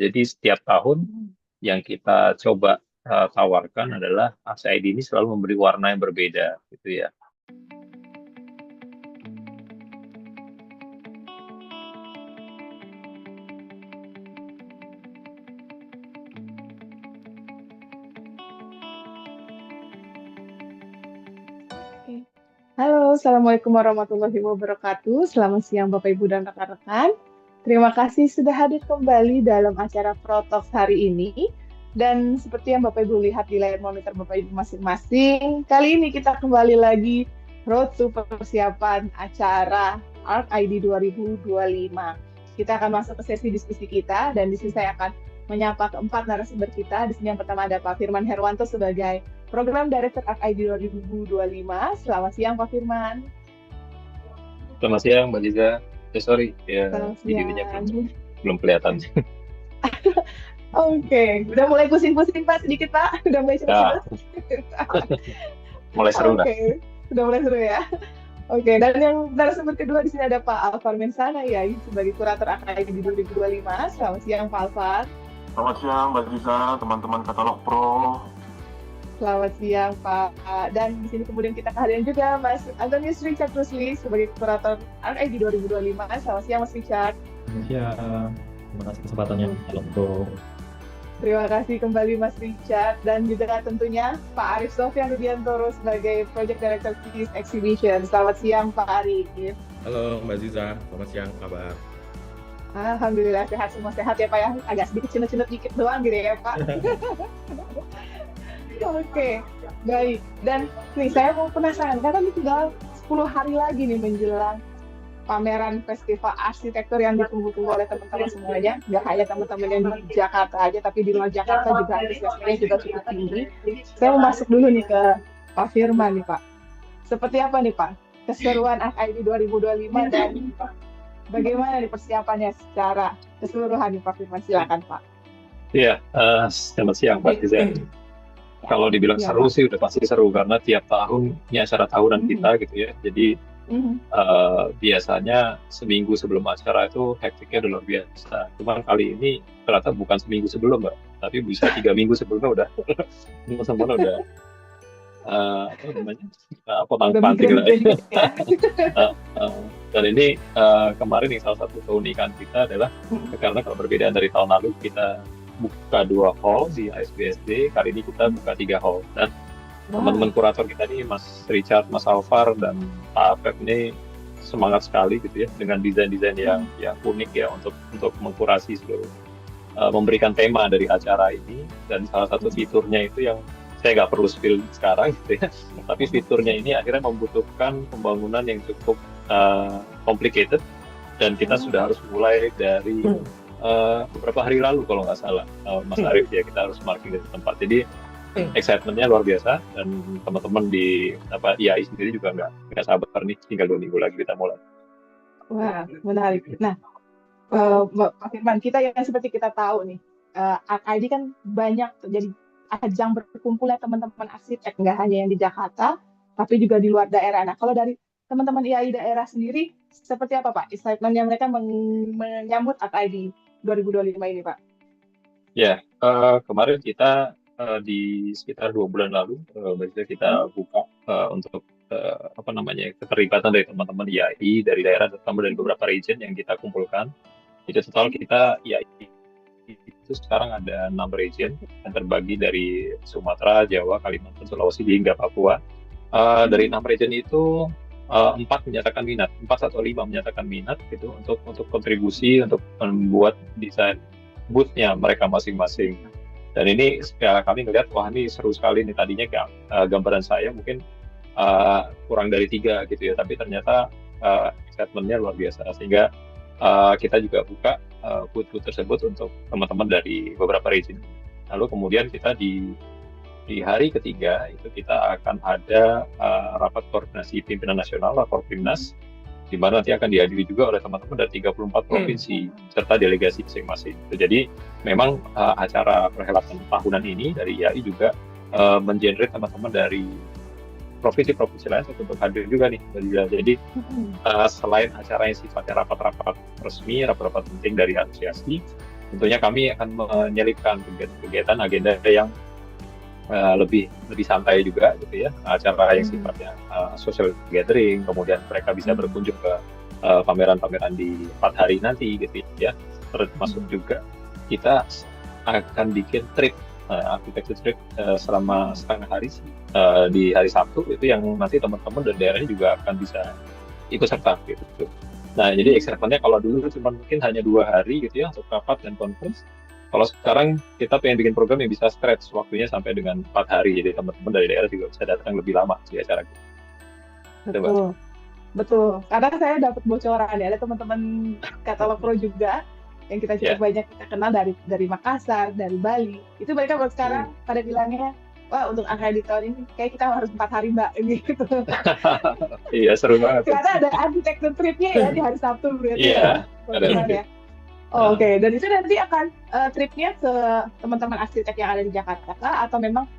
Jadi setiap tahun yang kita coba tawarkan adalah Aksi ID ini selalu memberi warna yang berbeda, gitu ya. Oke. Halo, Assalamualaikum warahmatullahi wabarakatuh. Selamat siang Bapak Ibu dan rekan-rekan. Terima kasih sudah hadir kembali dalam acara Protalks hari ini. Dan seperti yang Bapak Ibu lihat di layar monitor Bapak Ibu masing-masing, kali ini kita kembali lagi road to persiapan acara ARC ID 2025. Kita akan masuk ke sesi diskusi kita, dan di sini saya akan menyapa keempat narasumber kita. Di sini yang pertama ada Pak Firman Herwanto sebagai Program Director ARC ID 2025. Selamat siang Pak Firman. Selamat siang, Mbak Liza. Sorry, ya Selamat videonya siang. belum kelihatan. Oke, udah mulai pusing-pusing Pak sedikit Pak. Udah mulai Nah, cerdas. mulai seru dah. Oke, sudah mulai seru ya. Oke, dan yang narasumber kedua di sini ada Pak Alvar Mensana ya, sebagai kurator ARC ID 2025. Selamat siang Pak Alvar. Selamat siang Mbak Lisa, teman-teman Katalog Pro. Selamat siang Pak. Dan di sini kemudian kita kehadiran juga Mas Antonius Richard Rusli sebagai kurator ARC ID 2025. Selamat siang Mas Richard. Ya, terima kasih kesempatannya. Halo, Bro. Terima kasih kembali Mas Richard, dan juga tentunya Pak Arif Sofyan Rudiantoro sebagai Project Director Kids Exhibition. Selamat siang Pak Arif. Halo Mbak Ziza, selamat siang, kabar? Alhamdulillah sehat, semua sehat ya Pak ya. Agak sedikit cenut-cenut dikit doang gitu ya Pak. Oke, baik. Dan nih saya mau penasaran, karena ini tinggal 10 hari lagi nih menjelang pameran festival arsitektur yang ditunggu-tunggu oleh teman-teman semuanya. Nggak hanya teman-teman yang di Jakarta aja, tapi di luar Jakarta juga antusiasmenya juga cukup tinggi. Saya mau masuk dulu nih ke Pak Firman nih Pak. Seperti apa nih Pak keseruan ARC ID 2025 dan bagaimana nih persiapannya secara keseluruhan nih Pak Firman? Silakan Pak. Iya, selamat siang Mbak Liza. Kalau dibilang Ya, seru Pak. sih udah pasti seru, karena tiap tahun ini acara tahunan kita gitu ya. Jadi biasanya seminggu sebelum acara itu hektiknya udah luar biasa. Cuman kali ini ternyata bukan seminggu sebelum Mbak, tapi bisa 3 minggu sebelumnya udah teman-teman udah apa namanya potang-panting lah. Dan ini kemarin yang salah satu keunikan kita adalah karena kalau berbeda dari tahun lalu kita buka 2 hall di ASBSD, kali ini kita buka 3 hall, dan teman-teman kurator kita ini Mas Richard, Mas Alvar, dan Pak Afef ini semangat sekali gitu ya dengan desain-desain yang unik ya untuk mengkurasi seluruh memberikan tema dari acara ini. Dan salah satu fiturnya itu yang saya nggak perlu spill sekarang gitu ya, tapi fiturnya ini akhirnya membutuhkan pembangunan yang cukup complicated, dan kita sudah harus mulai dari beberapa hari lalu kalau nggak salah, Mas Arif ya, kita harus marking di tempat. Jadi excitementnya luar biasa, dan teman-teman di IAI sendiri juga nggak sabar nih, tinggal 2 minggu lagi kita mulai. Wah, menarik. Nah, Pak Firman, kita yang seperti kita tahu nih, ARC ID kan banyak jadi ajang berkumpulnya teman-teman arsitek, nggak hanya yang di Jakarta, tapi juga di luar daerah. Nah, kalau dari teman-teman IAI daerah sendiri, seperti apa Pak excitementnya mereka menyambut ARC ID 2025 ini Pak? Ya, kemarin kita di sekitar 2 bulan lalu, biasanya kita buka untuk keterlibatan dari teman-teman IAI dari daerah, terutama dari beberapa region yang kita kumpulkan. Jadi total kita IAI itu sekarang ada 6 region yang terbagi dari Sumatera, Jawa, Kalimantan, Sulawesi hingga Papua. Dari 6 region itu 4 menyatakan minat, 4 atau 5 menyatakan minat gitu untuk kontribusi untuk membuat desain booth-nya mereka masing-masing. Dan ini ya, kami ngelihat wah ini seru sekali nih. Tadinya gambaran saya mungkin kurang dari 3 gitu ya, tapi ternyata excitement-nya luar biasa, sehingga kita juga buka booth-booth tersebut untuk teman-teman dari beberapa region. Lalu kemudian kita di hari ketiga itu kita akan ada rapat koordinasi pimpinan nasional, Rakorpimnas, di mana nanti akan dihadiri juga oleh teman-teman dari 34 provinsi serta delegasi masing-masing. Jadi memang acara perhelatan tahunan ini dari IAI juga mengenerate teman-teman dari provinsi-provinsi lain untuk hadir juga nih. Jadi selain acara yang sifatnya rapat-rapat resmi, rapat-rapat penting dari asosiasi, tentunya kami akan menyelipkan kegiatan agenda yang lebih santai juga gitu ya, acara yang sifatnya social gathering, kemudian mereka bisa berkunjung ke pameran-pameran di 4 hari nanti gitu ya. Termasuk juga kita akan bikin trip, architecture trip selama setengah hari di hari Sabtu itu, yang nanti teman-teman dari daerahnya juga akan bisa ikut serta gitu. Nah, jadi excitementnya kalau dulu cuma mungkin hanya 2 hari gitu ya untuk rapat dan conference. Kalau sekarang kita pengen bikin program yang bisa stretch waktunya sampai dengan 4 hari, jadi teman-teman dari daerah juga bisa datang lebih lama di acara kita. Gitu, Mbak. Betul, betul. Karena saya dapat bocoran ya, ada teman-teman Katalog Pro juga yang kita cukup banyak kita kenal dari Makassar, dari Bali. Itu mereka buat sekarang pada bilangnya, wah untuk angka di tahun ini kayak kita harus 4 hari Mbak gitu. Iya, seru banget. Ternyata ada arsitektur tripnya ya di hari Sabtu berarti. Iya, ada ya. Oke. Dan itu nanti akan tripnya ke teman-teman arsitek yang ada di Jakarta kah? Atau memang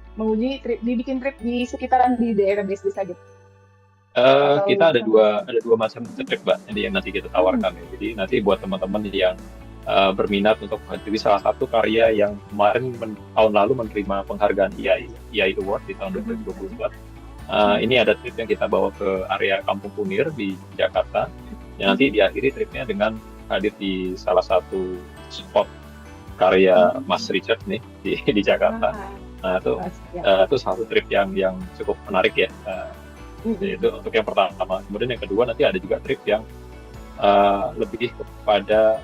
dibikin trip di sekitaran di daerah BSD saja? Kita ada dua macam trip, Mbak, yang nanti kita tawarkan ya. Jadi nanti buat teman-teman yang berminat untuk menjadi salah satu karya yang kemarin tahun lalu menerima penghargaan IAI Award di tahun 2024. Ini ada trip yang kita bawa ke area Kampung Kunir di Jakarta. Yang nanti diakhiri tripnya dengan hadir di salah satu spot karya Mas Richard nih di Jakarta. Nah, itu satu trip yang cukup menarik ya. Itu untuk yang pertama. Kemudian yang kedua nanti ada juga trip yang lebih kepada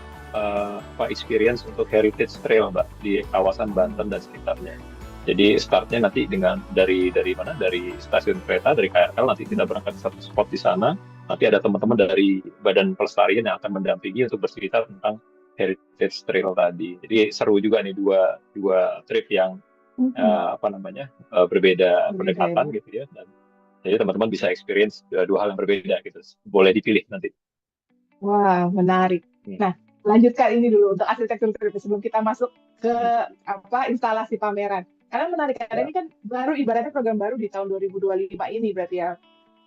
experience untuk heritage trail, Mbak, di kawasan Banten dan sekitarnya. Jadi startnya nanti dari mana? Dari stasiun kereta, dari KRL, nanti kita berangkat ke satu spot di sana. Nanti ada teman-teman dari Badan Pelestarian yang akan mendampingi untuk bercerita tentang heritage trail tadi. Jadi seru juga nih dua trip yang berbeda pendekatan gitu ya. Dan jadi teman-teman bisa experience dua hal yang berbeda gitu. Boleh dipilih nanti. Wah, menarik. Nah, lanjutkan ini dulu untuk arsitektur trip sebelum kita masuk ke instalasi pameran. Karena menarik, karena ini kan baru, ibaratnya program baru di tahun 2025 ini berarti ya,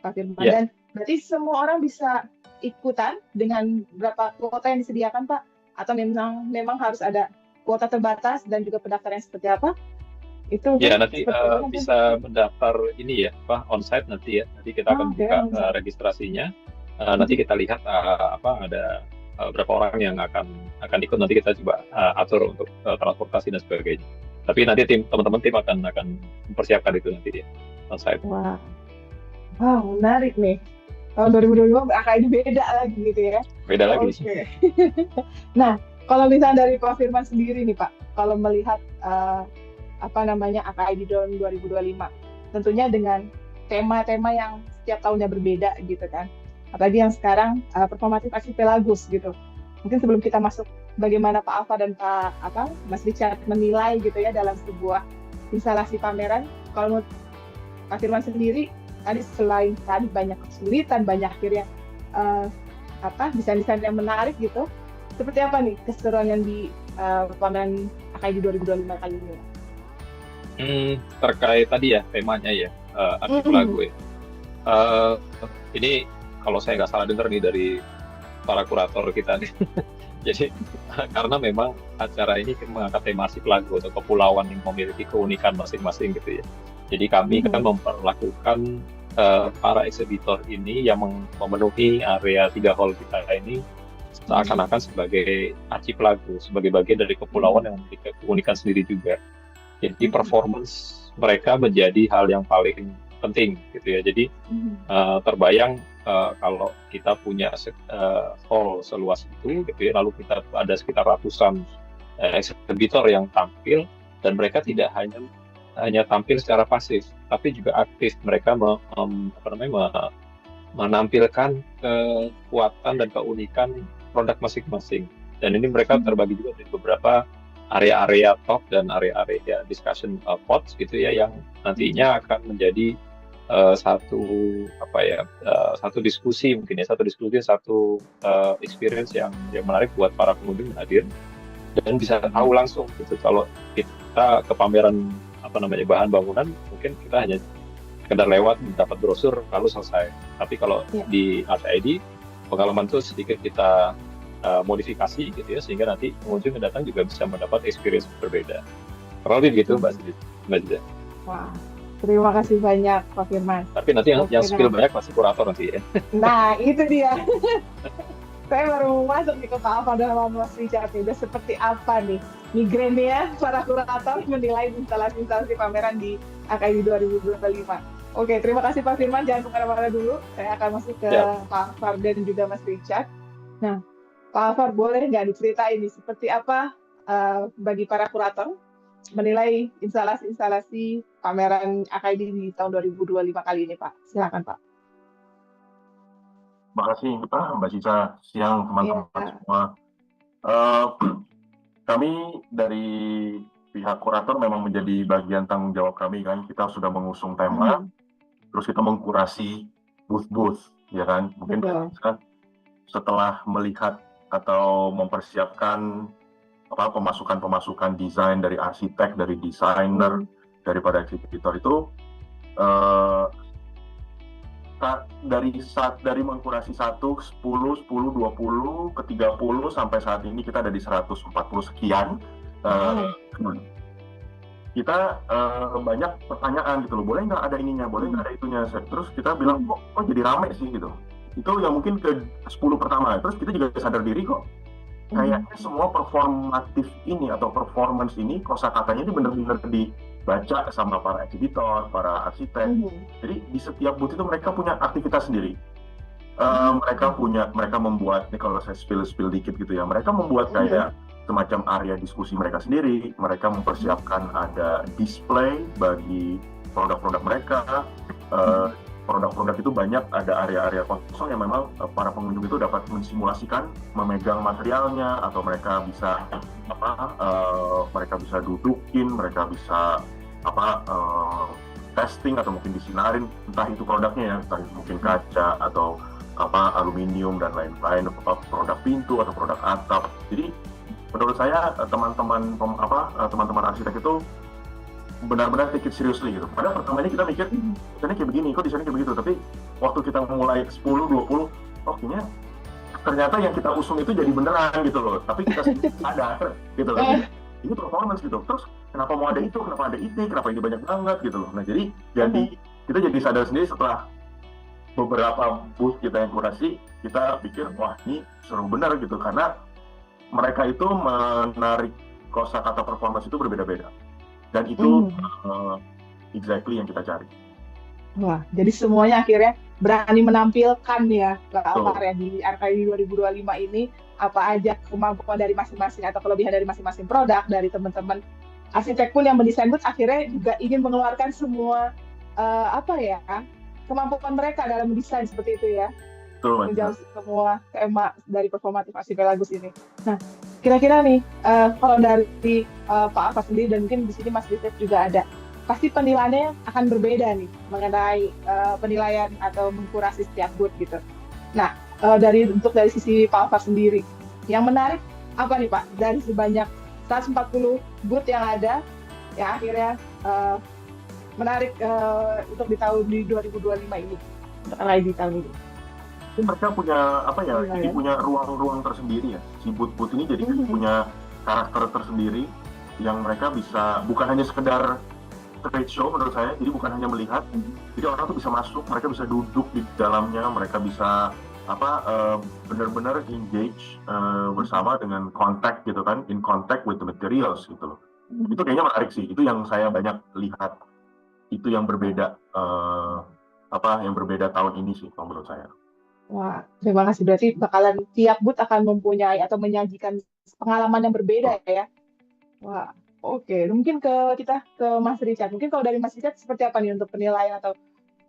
Pak Firman. Dan berarti semua orang bisa ikutan dengan berapa kuota yang disediakan, Pak? Atau memang harus ada kuota terbatas dan juga pendaftaran seperti apa? Itu ya nanti bisa mendaftar ini ya, onsite nanti ya. Nanti kita akan buka registrasinya. Nanti kita lihat ada berapa orang yang akan ikut. Nanti kita coba atur untuk transportasi dan sebagainya. Tapi nanti teman-teman tim akan mempersiapkan itu nanti ya, onsite. Wow, menarik nih. Tahun 2025 angka ini beda lagi gitu ya. Beda lagi. Okay. Nah, kalau misalnya dari Pak Firman sendiri nih Pak, kalau melihat angka ID tahun 2025, tentunya dengan tema-tema yang setiap tahunnya berbeda gitu kan. Apalagi yang sekarang performatif archipelagus gitu. Mungkin sebelum kita masuk bagaimana Pak Alfa dan Mas Richard menilai gitu ya dalam sebuah instalasi pameran, kalau menurut Pak Firman sendiri, tadi selain tadi banyak kesulitan, banyak akhirnya desain-desain yang menarik gitu, seperti apa nih keseruan yang di pameran AKID 2025 kali ini? Terkait tadi ya temanya ya, archipelago ya. Ini kalau saya nggak salah dengar nih dari para kurator kita nih. Jadi karena memang acara ini mengangkat tema archipelago atau kepulauan yang memiliki keunikan masing-masing gitu ya. Jadi kami kan memperlakukan para eksibitor ini yang memenuhi area 3 hall kita ini seakan-akan sebagai archipelago, sebagai bagian dari kepulauan yang memiliki keunikan sendiri juga. Jadi performance mereka menjadi hal yang paling penting gitu ya. Jadi terbayang kalau kita punya hall seluas itu gitu ya, lalu kita ada sekitar ratusan eksibitor yang tampil, dan mereka tidak hanya tampil secara pasif, tapi juga aktif. Mereka menampilkan kekuatan dan keunikan produk masing-masing. Dan ini mereka terbagi juga di beberapa area-area talk dan area-area discussion pods gitu ya, yang nantinya akan menjadi satu diskusi mungkin ya, satu experience yang menarik buat para pengunjung hadir dan bisa tahu langsung gitu. Kalau kita ke pameran bahan bangunan, mungkin kita hanya sekedar lewat mendapat brosur lalu selesai. Tapi kalau di AKID pengalaman itu sedikit kita modifikasi gitu ya, sehingga nanti pengunjung yang datang juga bisa mendapat experience berbeda. Kurang lebih gitu Mbak Ziza. Wah, terima kasih banyak Pak Firman. Tapi nanti yang Oke, spill nah. banyak pasti kurator nanti ya. Nah, itu dia. Saya baru masuk nih ke Pak Alfa dalam Mas Richard nih. Udah seperti apa nih migrainnya para kurator menilai instalasi pameran di AKI 2025. Oke, terima kasih Pak Firman. Jangan kemana-mana dulu. Saya akan masuk ke Pak Alfar dan juga Mas Richard. Nah, Pak Alfar, boleh nggak diceritain nih seperti apa bagi para kurator menilai instalasi pameran AKI di tahun 2025 kali ini, Pak? Silakan, Pak. Terima kasih Mbak Cica, siang teman-teman semua. Kami dari pihak kurator memang menjadi bagian tanggung jawab kami kan. Kita sudah mengusung tema, terus kita mengkurasi booth-booth, ya kan. Mungkin setelah melihat atau mempersiapkan pemasukan desain dari arsitek, dari desainer, daripada eksibitor itu, dari mengkurasi 1, 10, 20, ke 30, sampai saat ini kita ada di 140 sekian. Kita banyak pertanyaan gitu loh, boleh nggak ada ininya, boleh nggak ada itunya. Terus kita bilang, kok jadi rame sih gitu. Itu yang mungkin ke 10 pertama. Terus kita juga sadar diri kok, kayaknya semua performatif ini atau performance ini, kosakatanya ini benar-benar dibaca sama para eksibitor, para arsitek. Jadi di setiap booth itu mereka punya aktivitas sendiri. Mereka membuat, ini kalau saya spill dikit gitu ya, mereka membuat kayak semacam area diskusi mereka sendiri. Mereka mempersiapkan ada display bagi produk-produk mereka. Produk-produk itu banyak, ada area-area kosong yang memang para pengunjung itu dapat mensimulasikan, memegang materialnya, atau mereka bisa dudukin, mereka bisa testing atau mungkin disinarin, entah itu produknya ya, entah itu mungkin kaca atau aluminium dan lain-lain, produk pintu atau produk atap. Jadi menurut saya teman-teman arsitek itu benar-benar take it seriously gitu. Padahal pertama ini kita mikir, desainnya kayak begini, kok desainnya kayak begitu. Tapi waktu kita mulai 10, 20, kayaknya ternyata yang kita usung itu jadi beneran gitu loh. Tapi kita sadar gitu loh. Ini performance gitu. Terus kenapa mau ada itu, kenapa ada itu, kenapa ini banyak banget gitu loh. Nah jadi kita jadi sadar sendiri setelah beberapa booth kita yang kurasi, kita pikir, wah ini seru benar gitu. Karena mereka itu menarik kosakata performance itu berbeda-beda. Dan itu exactly yang kita cari. Wah, jadi semuanya akhirnya berani menampilkan ya karya di AKI 2025 ini apa aja kemampuan dari masing-masing atau kelebihan dari masing-masing produk dari teman-teman arsitek pun yang mendesain booth akhirnya juga ingin mengeluarkan semua kemampuan mereka dalam mendesain seperti itu ya. Menjawab semua tema dari performatif Archipelagus ini. Nah, kira-kira nih kalau dari Pak Alfa sendiri dan mungkin di sini Mas Richard juga ada, pasti penilaiannya akan berbeda nih mengenai penilaian atau mengkurasi setiap booth gitu. Nah, dari sisi Pak Alfa sendiri, yang menarik apa nih Pak dari sebanyak 140 booth yang ada yang akhirnya menarik untuk di tahun 2025 ini, untuk di tahun ini? Mereka punya jadi punya ruang-ruang tersendiri ya. Si booth-booth ini jadi punya karakter tersendiri yang mereka bisa, bukan hanya sekedar trade show menurut saya, jadi bukan hanya melihat, jadi orang tuh bisa masuk, mereka bisa duduk di dalamnya, mereka bisa benar-benar engage bersama dengan contact gitu kan, in contact with the materials gitu loh. Itu kayaknya menarik sih, itu yang saya banyak lihat, itu yang berbeda yang berbeda tahun ini sih menurut saya. Wah, terima kasih. Berarti bakalan tiap booth akan mempunyai atau menyajikan pengalaman yang berbeda ya. Wah, oke. Mungkin ke Mas Richard. Mungkin kalau dari Mas Richard seperti apa nih untuk penilaian atau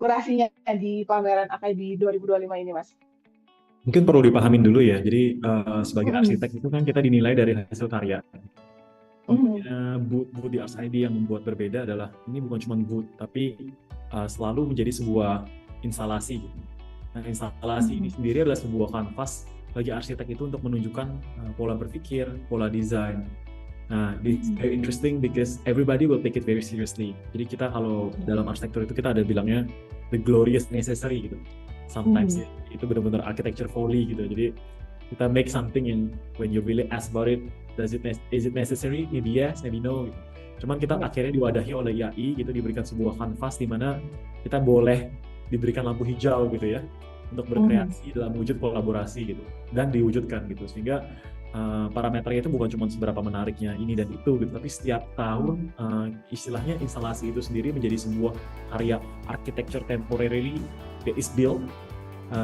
kurasinya di pameran AKI di 2025 ini, Mas? Mungkin perlu dipahamin dulu ya. Jadi sebagai arsitek itu kan kita dinilai dari hasil karya. Booth di RSID yang membuat berbeda adalah ini bukan cuma booth, tapi selalu menjadi sebuah instalasi. Nah, instalasi ini sendiri adalah sebuah kanvas bagi arsitek itu untuk menunjukkan pola berpikir, pola desain. Nah, it's very interesting because everybody will take it very seriously. Jadi kita kalau dalam arsitektur itu kita ada bilangnya the glorious necessary gitu. Sometimes itu benar-benar architecture folly gitu. Jadi kita make something yang when you really ask about it, is it necessary? Maybe yes, maybe no. Gitu. Cuman kita akhirnya diwadahi oleh IAI gitu, diberikan sebuah kanvas di mana kita boleh diberikan lampu hijau gitu ya untuk berkreasi dalam wujud kolaborasi gitu dan diwujudkan gitu, sehingga parameternya itu bukan cuma seberapa menariknya ini dan itu gitu, tapi setiap tahun istilahnya instalasi itu sendiri menjadi sebuah karya architecture temporarily that is built,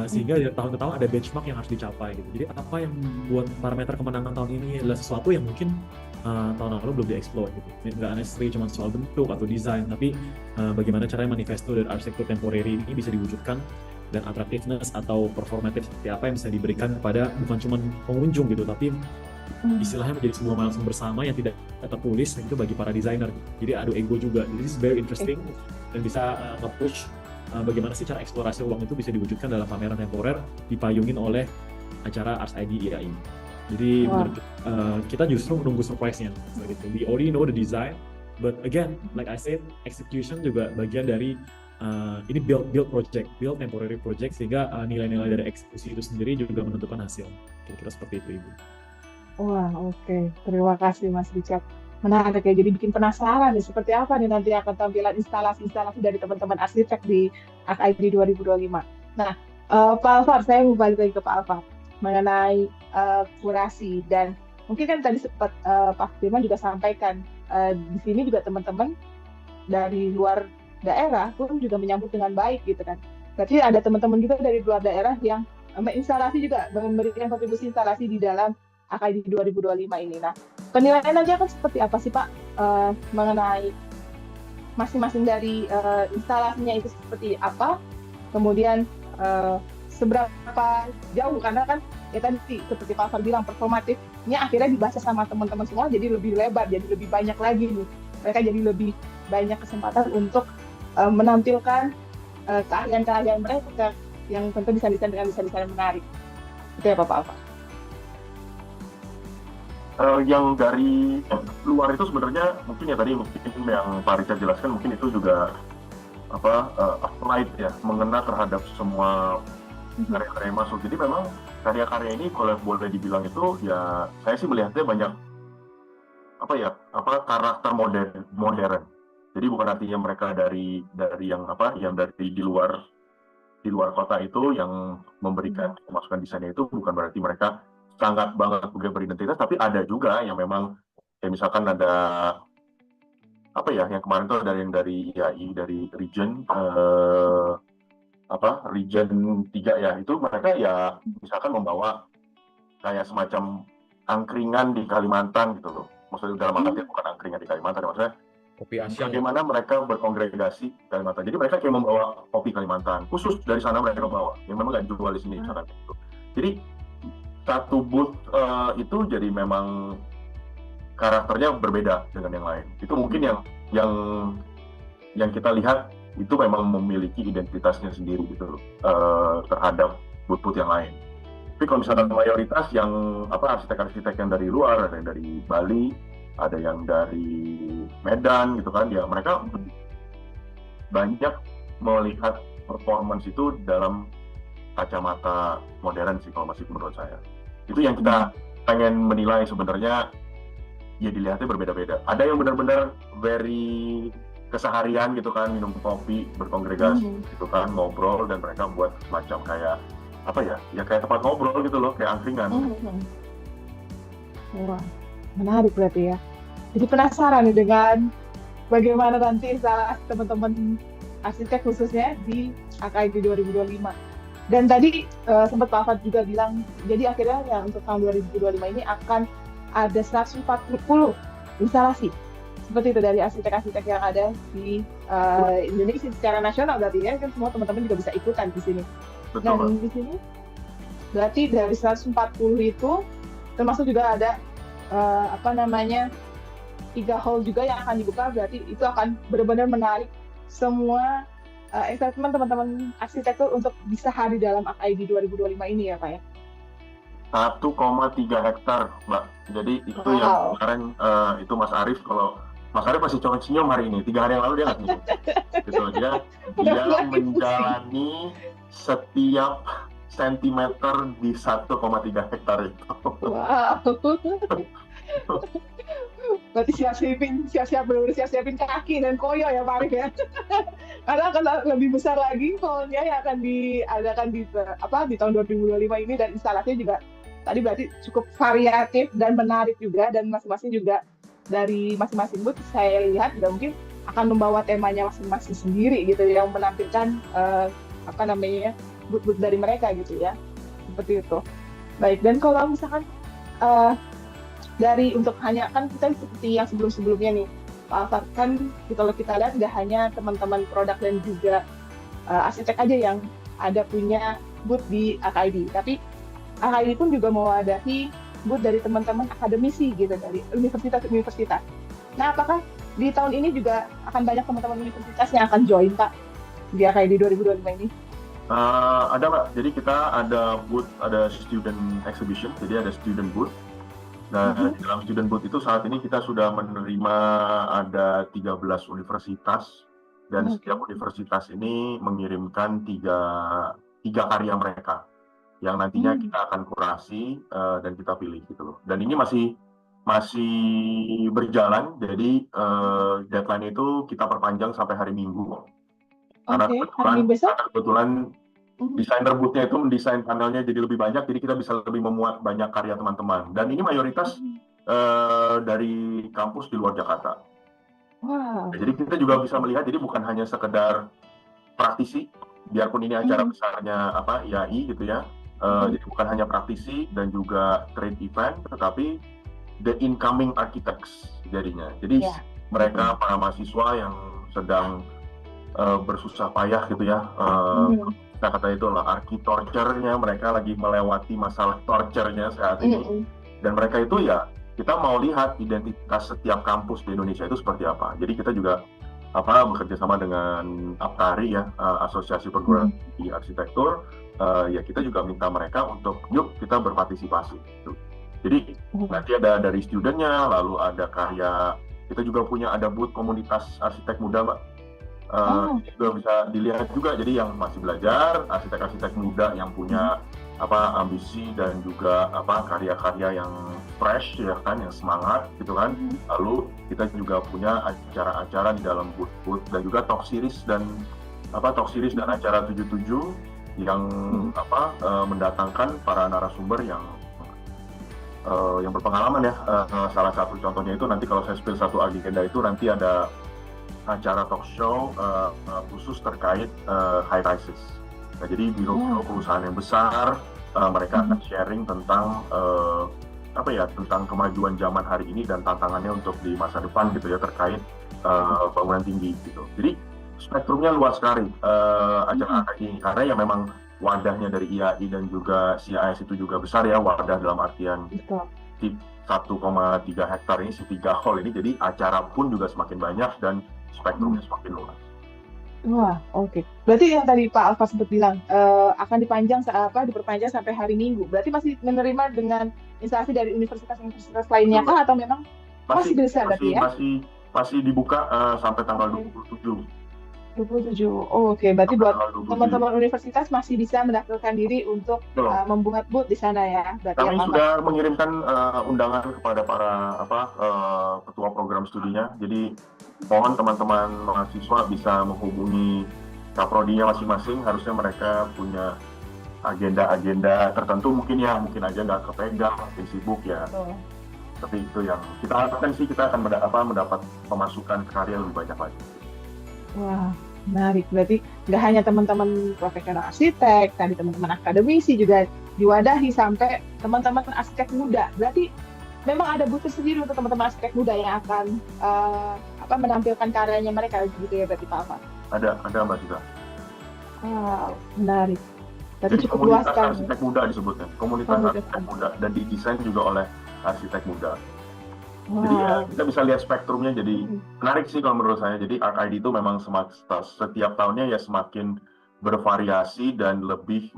sehingga dari tahun ke tahun ada benchmark yang harus dicapai gitu. Jadi apa yang membuat parameter kemenangan tahun ini adalah sesuatu yang mungkin tahun lalu belum dieksplor gitu. Nggak necessarily cuma soal bentuk atau desain, tapi bagaimana caranya manifesto dari arsitektur temporary ini bisa diwujudkan, dan attractiveness atau performative seperti apa yang bisa diberikan kepada bukan cuma pengunjung gitu, tapi istilahnya menjadi sebuah milestone bersama yang tidak tertulis itu bagi para desainer gitu. Jadi adu ego juga. Jadi this is very interesting dan bisa nge-push bagaimana sih cara eksplorasi ruang itu bisa diwujudkan dalam pameran temporer dipayungin oleh acara Ars ID IAI. Jadi kita justru menunggu surprise-nya gitu. We already know the design, but again, like I said, execution juga bagian dari ini build temporary project, sehingga nilai-nilai dari eksekusi itu sendiri juga menentukan hasil. Kira-kira seperti itu, Ibu. Wah, oke. Terima kasih Mas Richard. Menarik ya, jadi bikin penasaran nih seperti apa nih nanti akan tampilan instalasi-instalasi dari teman-teman arsitek di ArchID 2025. Nah, Pak Alfar, saya mau balik lagi ke Pak Alfar mengenai kurasi, dan mungkin kan tadi sempat Pak Firman juga sampaikan di sini juga teman-teman dari luar daerah pun juga menyambut dengan baik gitu kan. Berarti ada teman-teman juga dari luar daerah yang menginstalasi juga, memberikan kontribusi instalasi di dalam ArchID 2025 ini. Nah, penilaian aja kan seperti apa sih Pak mengenai masing-masing dari instalasinya itu seperti apa, kemudian seberapa jauh, karena kan ya tadi seperti Pak Alfar bilang performatifnya akhirnya dibaca sama teman-teman semua, jadi lebih lebar, jadi lebih banyak lagi nih. Mereka jadi lebih banyak kesempatan untuk menampilkan keahlian-keahlian mereka yang tentu bisa-bisa dengan bisa-bisa menarik. Itu ya Pak Alfar. Yang dari luar itu sebenarnya mungkin ya tadi mungkin yang Pak Richard jelaskan, mungkin itu juga applied ya, mengena terhadap semua karya-karya yang masuk. Jadi memang karya-karya ini kalau boleh dibilang itu ya, saya sih melihatnya banyak karakter modern. Jadi bukan artinya mereka dari yang dari di luar kota itu yang memberikan masukan desainnya, itu bukan berarti mereka sangat banget beridentitas, tapi ada juga yang memang kayak misalkan ada yang kemarin tuh dari IAI, dari region region 3 ya, itu mereka ya misalkan membawa kayak semacam angkringan di Kalimantan gitu loh. Maksudnya dalam artian bukan angkringan di Kalimantan, maksudnya kopi Asyang. Bagaimana mereka berkongregasi di Kalimantan. Jadi mereka kayak membawa kopi Kalimantan, khusus dari sana mereka bawa, yang memang nggak jual di sini misalkan gitu. Jadi satu booth itu jadi memang karakternya berbeda dengan yang lain. Itu mungkin yang kita lihat itu memang memiliki identitasnya sendiri gitu terhadap booth-booth yang lain. Tapi kalau misalkan mayoritas yang arsitek-arsitek yang dari luar, ada yang dari Bali, ada yang dari Medan gitu kan, ya mereka banyak melihat performance itu dalam kacamata modern sih kalau masih menurut saya. Itu yang kita pengen menilai sebenarnya, ya dilihatnya berbeda-beda. Ada yang benar-benar very keseharian gitu kan, minum kopi, berkongregasi gitu kan, ngobrol, dan mereka buat semacam kayak kayak tempat ngobrol gitu loh, kayak angkringan. Wah, menarik berarti ya. Jadi penasaran nih dengan bagaimana nanti instalasi teman-teman arsitek khususnya di ArchID 2025. Dan tadi sempat Pak Alfar juga bilang, jadi akhirnya ya untuk tahun 2025 ini akan ada 140 instalasi seperti itu dari arsitek-arsitek yang ada di Indonesia secara nasional, berarti ya kan semua teman-teman juga bisa ikutan di sini. Betul, dan di sini berarti dari 140 itu termasuk juga ada 3 hall juga yang akan dibuka, berarti itu akan benar-benar menarik semua excitement teman-teman arsitektur untuk bisa hadir dalam ArchID 2025 ini ya Pak ya? 1,3 hektar Mbak. Jadi itu yang kemarin itu Mas Arief, kalau Mas Arief masih senyum hari ini, 3 hari yang lalu dia nggak senyum. Gitu, dia menjalani setiap sentimeter di 1,3 hektar itu. Wow. Berarti siap-siapin kaki dan koyo ya Pak Arif ya. Karena akan lebih besar lagi hall-nya yang akan diadakan di tahun 2025 ini, dan instalasinya juga tadi berarti cukup variatif dan menarik juga, dan masing-masing juga dari masing-masing booth saya lihat juga mungkin akan membawa temanya masing-masing sendiri gitu, yang menampilkan booth-booth dari mereka gitu ya. Seperti itu. Baik, dan kalau misalkan dari untuk hanya kan kita seperti yang sebelum-sebelumnya nih, Pak Alfat, kan kalau kita lihat nggak hanya teman-teman produk dan juga arsitek aja yang ada punya booth di AKID, tapi AKID pun juga mewadahi booth dari teman-teman akademisi gitu dari universitas-universitas. Nah, apakah di tahun ini juga akan banyak teman-teman universitas yang akan join Pak di AKID 2025 ini? Ada Mbak, jadi kita ada booth, ada student exhibition, jadi ada student booth. Nah, di dalam student booth itu saat ini kita sudah menerima ada 13 universitas, dan setiap universitas ini mengirimkan tiga karya mereka yang nantinya kita akan kurasi dan kita pilih gitu loh. Dan ini masih berjalan, jadi deadline itu kita perpanjang sampai hari Minggu. Karena kebetulan desainer booth-nya itu mendesain panelnya jadi lebih banyak, jadi kita bisa lebih memuat banyak karya teman-teman. Dan ini mayoritas dari kampus di luar Jakarta. Wow. Jadi kita juga bisa melihat, jadi bukan hanya sekedar praktisi, biarpun ini acara besarnya IAI gitu ya. Jadi bukan hanya praktisi dan juga trade event, tetapi the incoming architects jadinya. Jadi mereka para mahasiswa yang sedang bersusah payah gitu ya. Kita kata itulah arki-torture-nya, mereka lagi melewati masalah torture-nya saat ini. Dan mereka itu ya, kita mau lihat identitas setiap kampus di Indonesia itu seperti apa. Jadi kita juga bekerja sama dengan APTARI ya, Asosiasi Perguruan Tinggi Arsitektur. Ya kita juga minta mereka untuk yuk kita berpartisipasi. Gitu. Jadi nanti ada dari studentnya, lalu ada karya, kita juga punya ada booth komunitas arsitek muda Mbak. Juga bisa dilihat juga, jadi yang masih belajar, arsitek-arsitek muda yang punya ambisi dan juga karya-karya yang fresh ya kan, yang semangat gitu kan. Lalu kita juga punya acara-acara di dalam booth dan juga talk series dan acara 77 yang mendatangkan para narasumber yang berpengalaman ya. Salah satu contohnya itu nanti kalau saya spill satu agenda itu nanti ada acara talk show khusus terkait high rises. Nah, jadi biro-biro perusahaan yang besar mereka akan sharing tentang tentang kemajuan zaman hari ini dan tantangannya untuk di masa depan gitu ya, terkait bangunan tinggi gitu. Jadi spektrumnya luas sekali acara ini, karena ya memang wadahnya dari IAI dan juga CIS itu juga besar ya, wadah dalam artian 1,3 hektar ini, 3 hall ini, jadi acara pun juga semakin banyak dan spektrumnya semakin luas. Wah, oke. Berarti yang tadi Pak Alfa sempat bilang akan diperpanjang sampai hari Minggu. Berarti masih menerima dengan instalasi dari universitas-universitas lainnya kah, atau memang masih bisa berarti ya? Masih dibuka sampai tanggal 27. 27. Oh, oke. Berarti buat teman-teman universitas masih bisa mendaftarkan diri untuk membuat booth di sana ya. Berarti kami sudah mengirimkan undangan kepada para ketua program studinya. Jadi mohon teman-teman mahasiswa bisa menghubungi kaprodinya masing-masing. Harusnya mereka punya agenda-agenda tertentu, mungkin aja nggak kepegang, masih sibuk ya. Tapi itu yang kita harapkan sih, kita akan mendapat pemasukan karya lebih banyak lagi. Wah, menarik. Berarti nggak hanya teman-teman profesional arsitek, tadi teman-teman akademisi juga diwadahi sampai teman-teman arsitek muda. Berarti memang ada booth sendiri untuk teman-teman arsitek muda yang akan menampilkan karyanya mereka gitu ya, berarti Pak Alfa? Ada Mbak Sita. Menarik. Berarti jadi cukup luas kan? Arsitek muda disebutnya, komunitas arsitek muda, dan didesain juga oleh arsitek muda. Jadi ya, kita bisa lihat spektrumnya, jadi menarik sih kalau menurut saya. Jadi ARC-ID itu memang setiap tahunnya ya semakin bervariasi dan lebih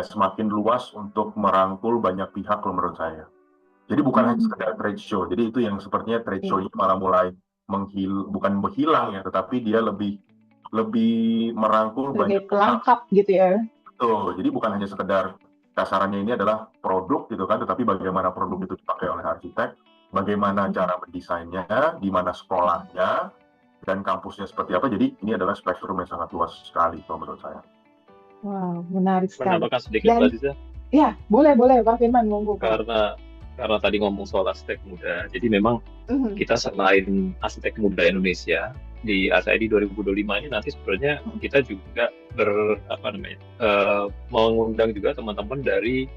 semakin luas untuk merangkul banyak pihak kalau menurut saya. Jadi bukan hanya sekedar trade show. Jadi itu yang sepertinya trade show ini malah mulai bukan menghilang ya, tetapi dia lebih merangkul banyak pelengkap gitu ya. Tuh, jadi bukan hanya sekedar kasarannya ini adalah produk gitu kan, tetapi bagaimana produk itu dipakai oleh arsitek, bagaimana cara mendesainnya, di mana sekolahnya, dan kampusnya seperti apa. Jadi ini adalah spektrum yang sangat luas sekali kalau menurut saya. Wow, menarik sekali. Menambahkan sedikit Dan Mbak Ziza, ya, boleh Pak Firman, monggo Pak. karena tadi ngomong soal arsitek muda, jadi memang Mhm. kita selain arsitek muda Indonesia di ASID 2025 ini nanti sebenarnya kita juga mengundang juga teman-teman dari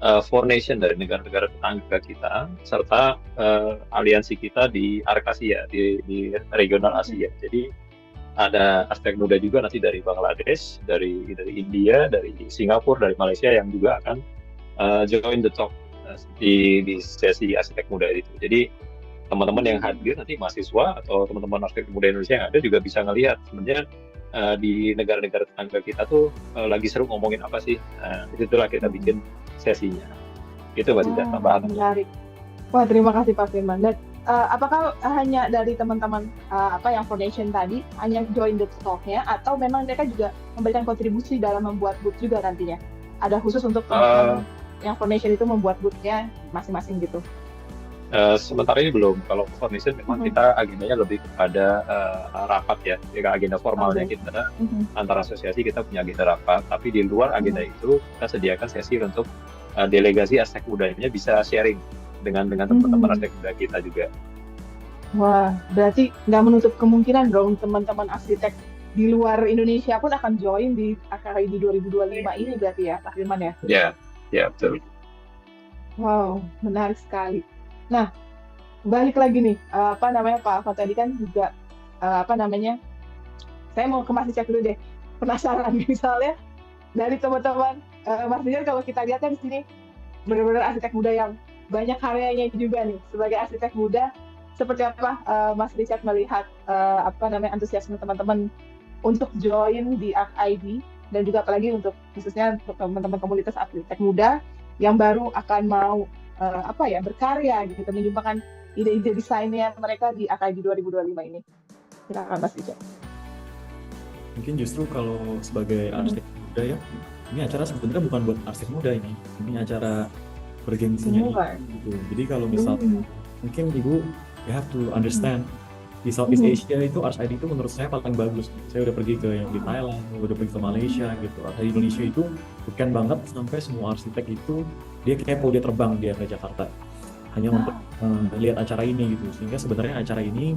Four Nation, dari negara-negara tetangga kita, serta aliansi kita di Arkasia, di regional Asia. Jadi ada arsitek muda juga nanti dari Bangladesh, dari India, dari Singapura, dari Malaysia yang juga akan join the talk di sesi arsitek muda itu. Jadi teman-teman yang hadir nanti mahasiswa atau teman-teman arsitek muda Indonesia yang ada juga bisa ngelihat sebenarnya di negara-negara tetangga kita tuh lagi seru ngomongin apa sih. Itulah kita bikin sesinya. Itu Mbak Ziza, tambahan. Menarik. Wah, terima kasih Pak Firman. Dan apakah hanya dari teman-teman yang foundation tadi hanya join the talk-nya, atau memang mereka juga memberikan kontribusi dalam membuat booth juga nantinya? Ada khusus untuk teman-teman yang foundation itu membuat booth-nya masing-masing gitu? Sementara ini belum. Kalau foundation memang kita agendanya lebih kepada rapat ya. Agenda formalnya kita antara asosiasi kita punya agenda rapat, tapi di luar agenda itu kita sediakan sesi untuk delegasi arsitek mudanya bisa sharing dengan teman-teman arsitek muda kita juga. Wah, berarti nggak menutup kemungkinan dong teman-teman arsitek di luar Indonesia pun akan join di AKID 2025 ini berarti ya, Pak Firman ya? Ya, betul. Wow, menarik sekali. Nah, balik lagi nih, Pak Alfa tadi kan juga saya mau ke Mas Richard dulu deh. Penasaran misalnya dari teman-teman Mas Richard, kalau kita lihat kan di sini benar-benar arsitek muda yang banyak karyanya juga nih. Sebagai arsitek muda, seperti apa Mas Richard melihat antusiasme teman-teman untuk join di ARK-ID, dan juga apalagi khususnya untuk teman-teman komunitas arsitek muda yang baru akan mau berkarya gitu, menyumbangkan ide-ide desainnya mereka di ARK-ID 2025 ini. Silakan Mas Richard. Mungkin justru kalau sebagai arsitek muda ya, ini acara sebenarnya bukan buat arsitek muda ini acara bergengsinya gitu. Jadi kalau misalnya mungkin Ibu, you have to understand di Southeast Asia itu ARK-ID itu menurut saya paling bagus. Saya udah pergi ke yang di Thailand, udah pergi ke Malaysia gitu. Di Indonesia itu bukan banget sampai semua arsitek itu dia kepo, dia terbang dia ke Jakarta hanya untuk lihat acara ini gitu. Sehingga sebenarnya acara ini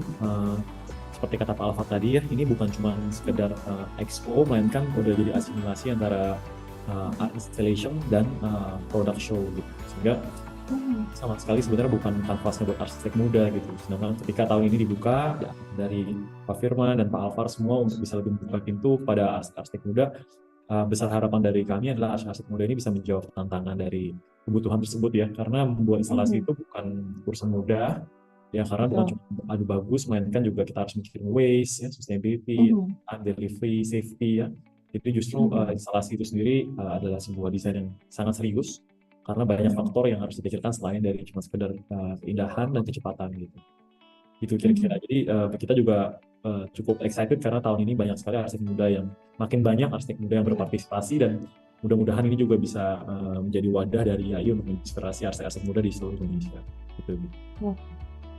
seperti kata Pak Alfa tadi ya, ini bukan cuma sekedar expo, melainkan udah jadi asimilasi antara art installation dan product show gitu. Sehingga sama sekali sebenarnya bukan kanvasnya buat arsitek muda gitu. Sedangkan ketika tahun ini dibuka dari Pak Firman dan Pak Alvar semua untuk bisa lebih membuka pintu pada arsitek muda, besar harapan dari kami adalah arsitek muda ini bisa menjawab tantangan dari kebutuhan tersebut ya, karena membuat instalasi itu bukan urusan mudah ya, karena bukan cuma adu bagus, melainkan juga kita harus mikirin waste ya, sustainability, delivery, safety ya. Itu justru instalasi itu sendiri adalah sebuah desain yang sangat serius, karena banyak faktor yang harus dipikirkan selain dari cuma sekedar keindahan dan kecepatan gitu. Itu kira-kira. Jadi kita juga cukup excited karena tahun ini banyak sekali arsitek muda yang makin banyak arsitek muda yang berpartisipasi, dan mudah-mudahan ini juga bisa menjadi wadah dari IAI untuk menginspirasi arsitek muda di seluruh Indonesia. Gitu.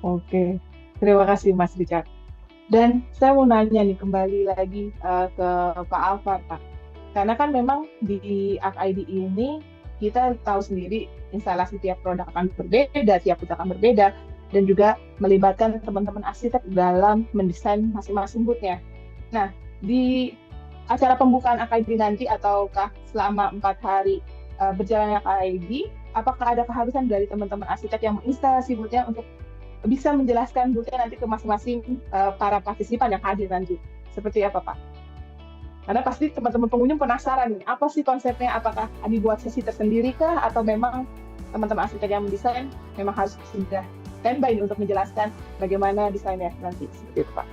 Oke, terima kasih Mas Richard. Dan saya mau nanya nih kembali lagi ke Pak Alvar, Pak. Karena kan memang di ARK-ID ini kita tahu sendiri instalasi tiap produk akan berbeda, tiap produk akan berbeda, dan juga melibatkan teman-teman arsitek dalam mendesain masing-masing booth-nya. Nah, di acara pembukaan ARK-ID nanti ataukah selama 4 hari berjalannya ARK-ID, apakah ada keharusan dari teman-teman arsitek yang menginstalasi booth-nya untuk bisa menjelaskan booth-nya nanti ke masing-masing para partisipan yang hadir nanti? Seperti apa, Pak? Karena pasti teman-teman pengunjung penasaran nih, apa sih konsepnya? Apakah dibuat sesi tersendiri kah? Atau memang teman-teman arsitek yang mendesain memang harus sudah standby untuk menjelaskan bagaimana desainnya nanti? Seperti itu, Pak.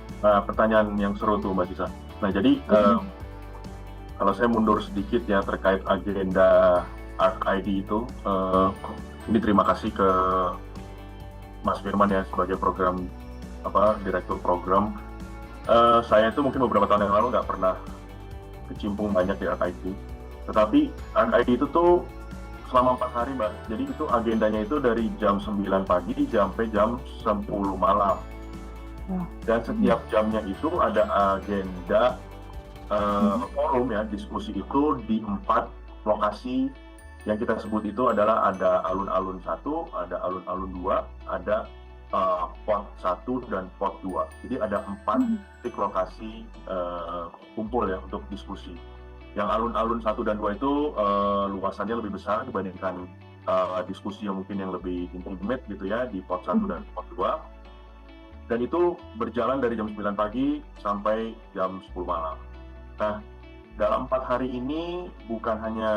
Pertanyaan yang seru tuh Mbak Sisa. Nah jadi kalau saya mundur sedikit ya terkait agenda ARK-ID itu, ini terima kasih ke Mas Firman ya sebagai direktur program. Saya itu mungkin beberapa tahun yang lalu nggak pernah kecimpung banyak di ARK-ID. Tetapi RID itu tuh selama 4 hari, Mbak. Jadi itu agendanya itu dari jam 9 pagi sampai jam 10 malam. Dan setiap jamnya itu ada agenda forum ya, diskusi itu di 4 lokasi yang kita sebut itu adalah ada alun-alun 1, ada alun-alun 2, ada pot 1 dan pot 2. Jadi ada 4 titik lokasi kumpul ya untuk diskusi. Yang alun-alun 1 dan 2 itu luasannya lebih besar dibandingkan diskusi yang mungkin yang lebih intimate gitu ya di pot 1 dan pot 2. Dan itu berjalan dari jam 9 pagi sampai jam 10 malam. Nah, dalam 4 hari ini bukan hanya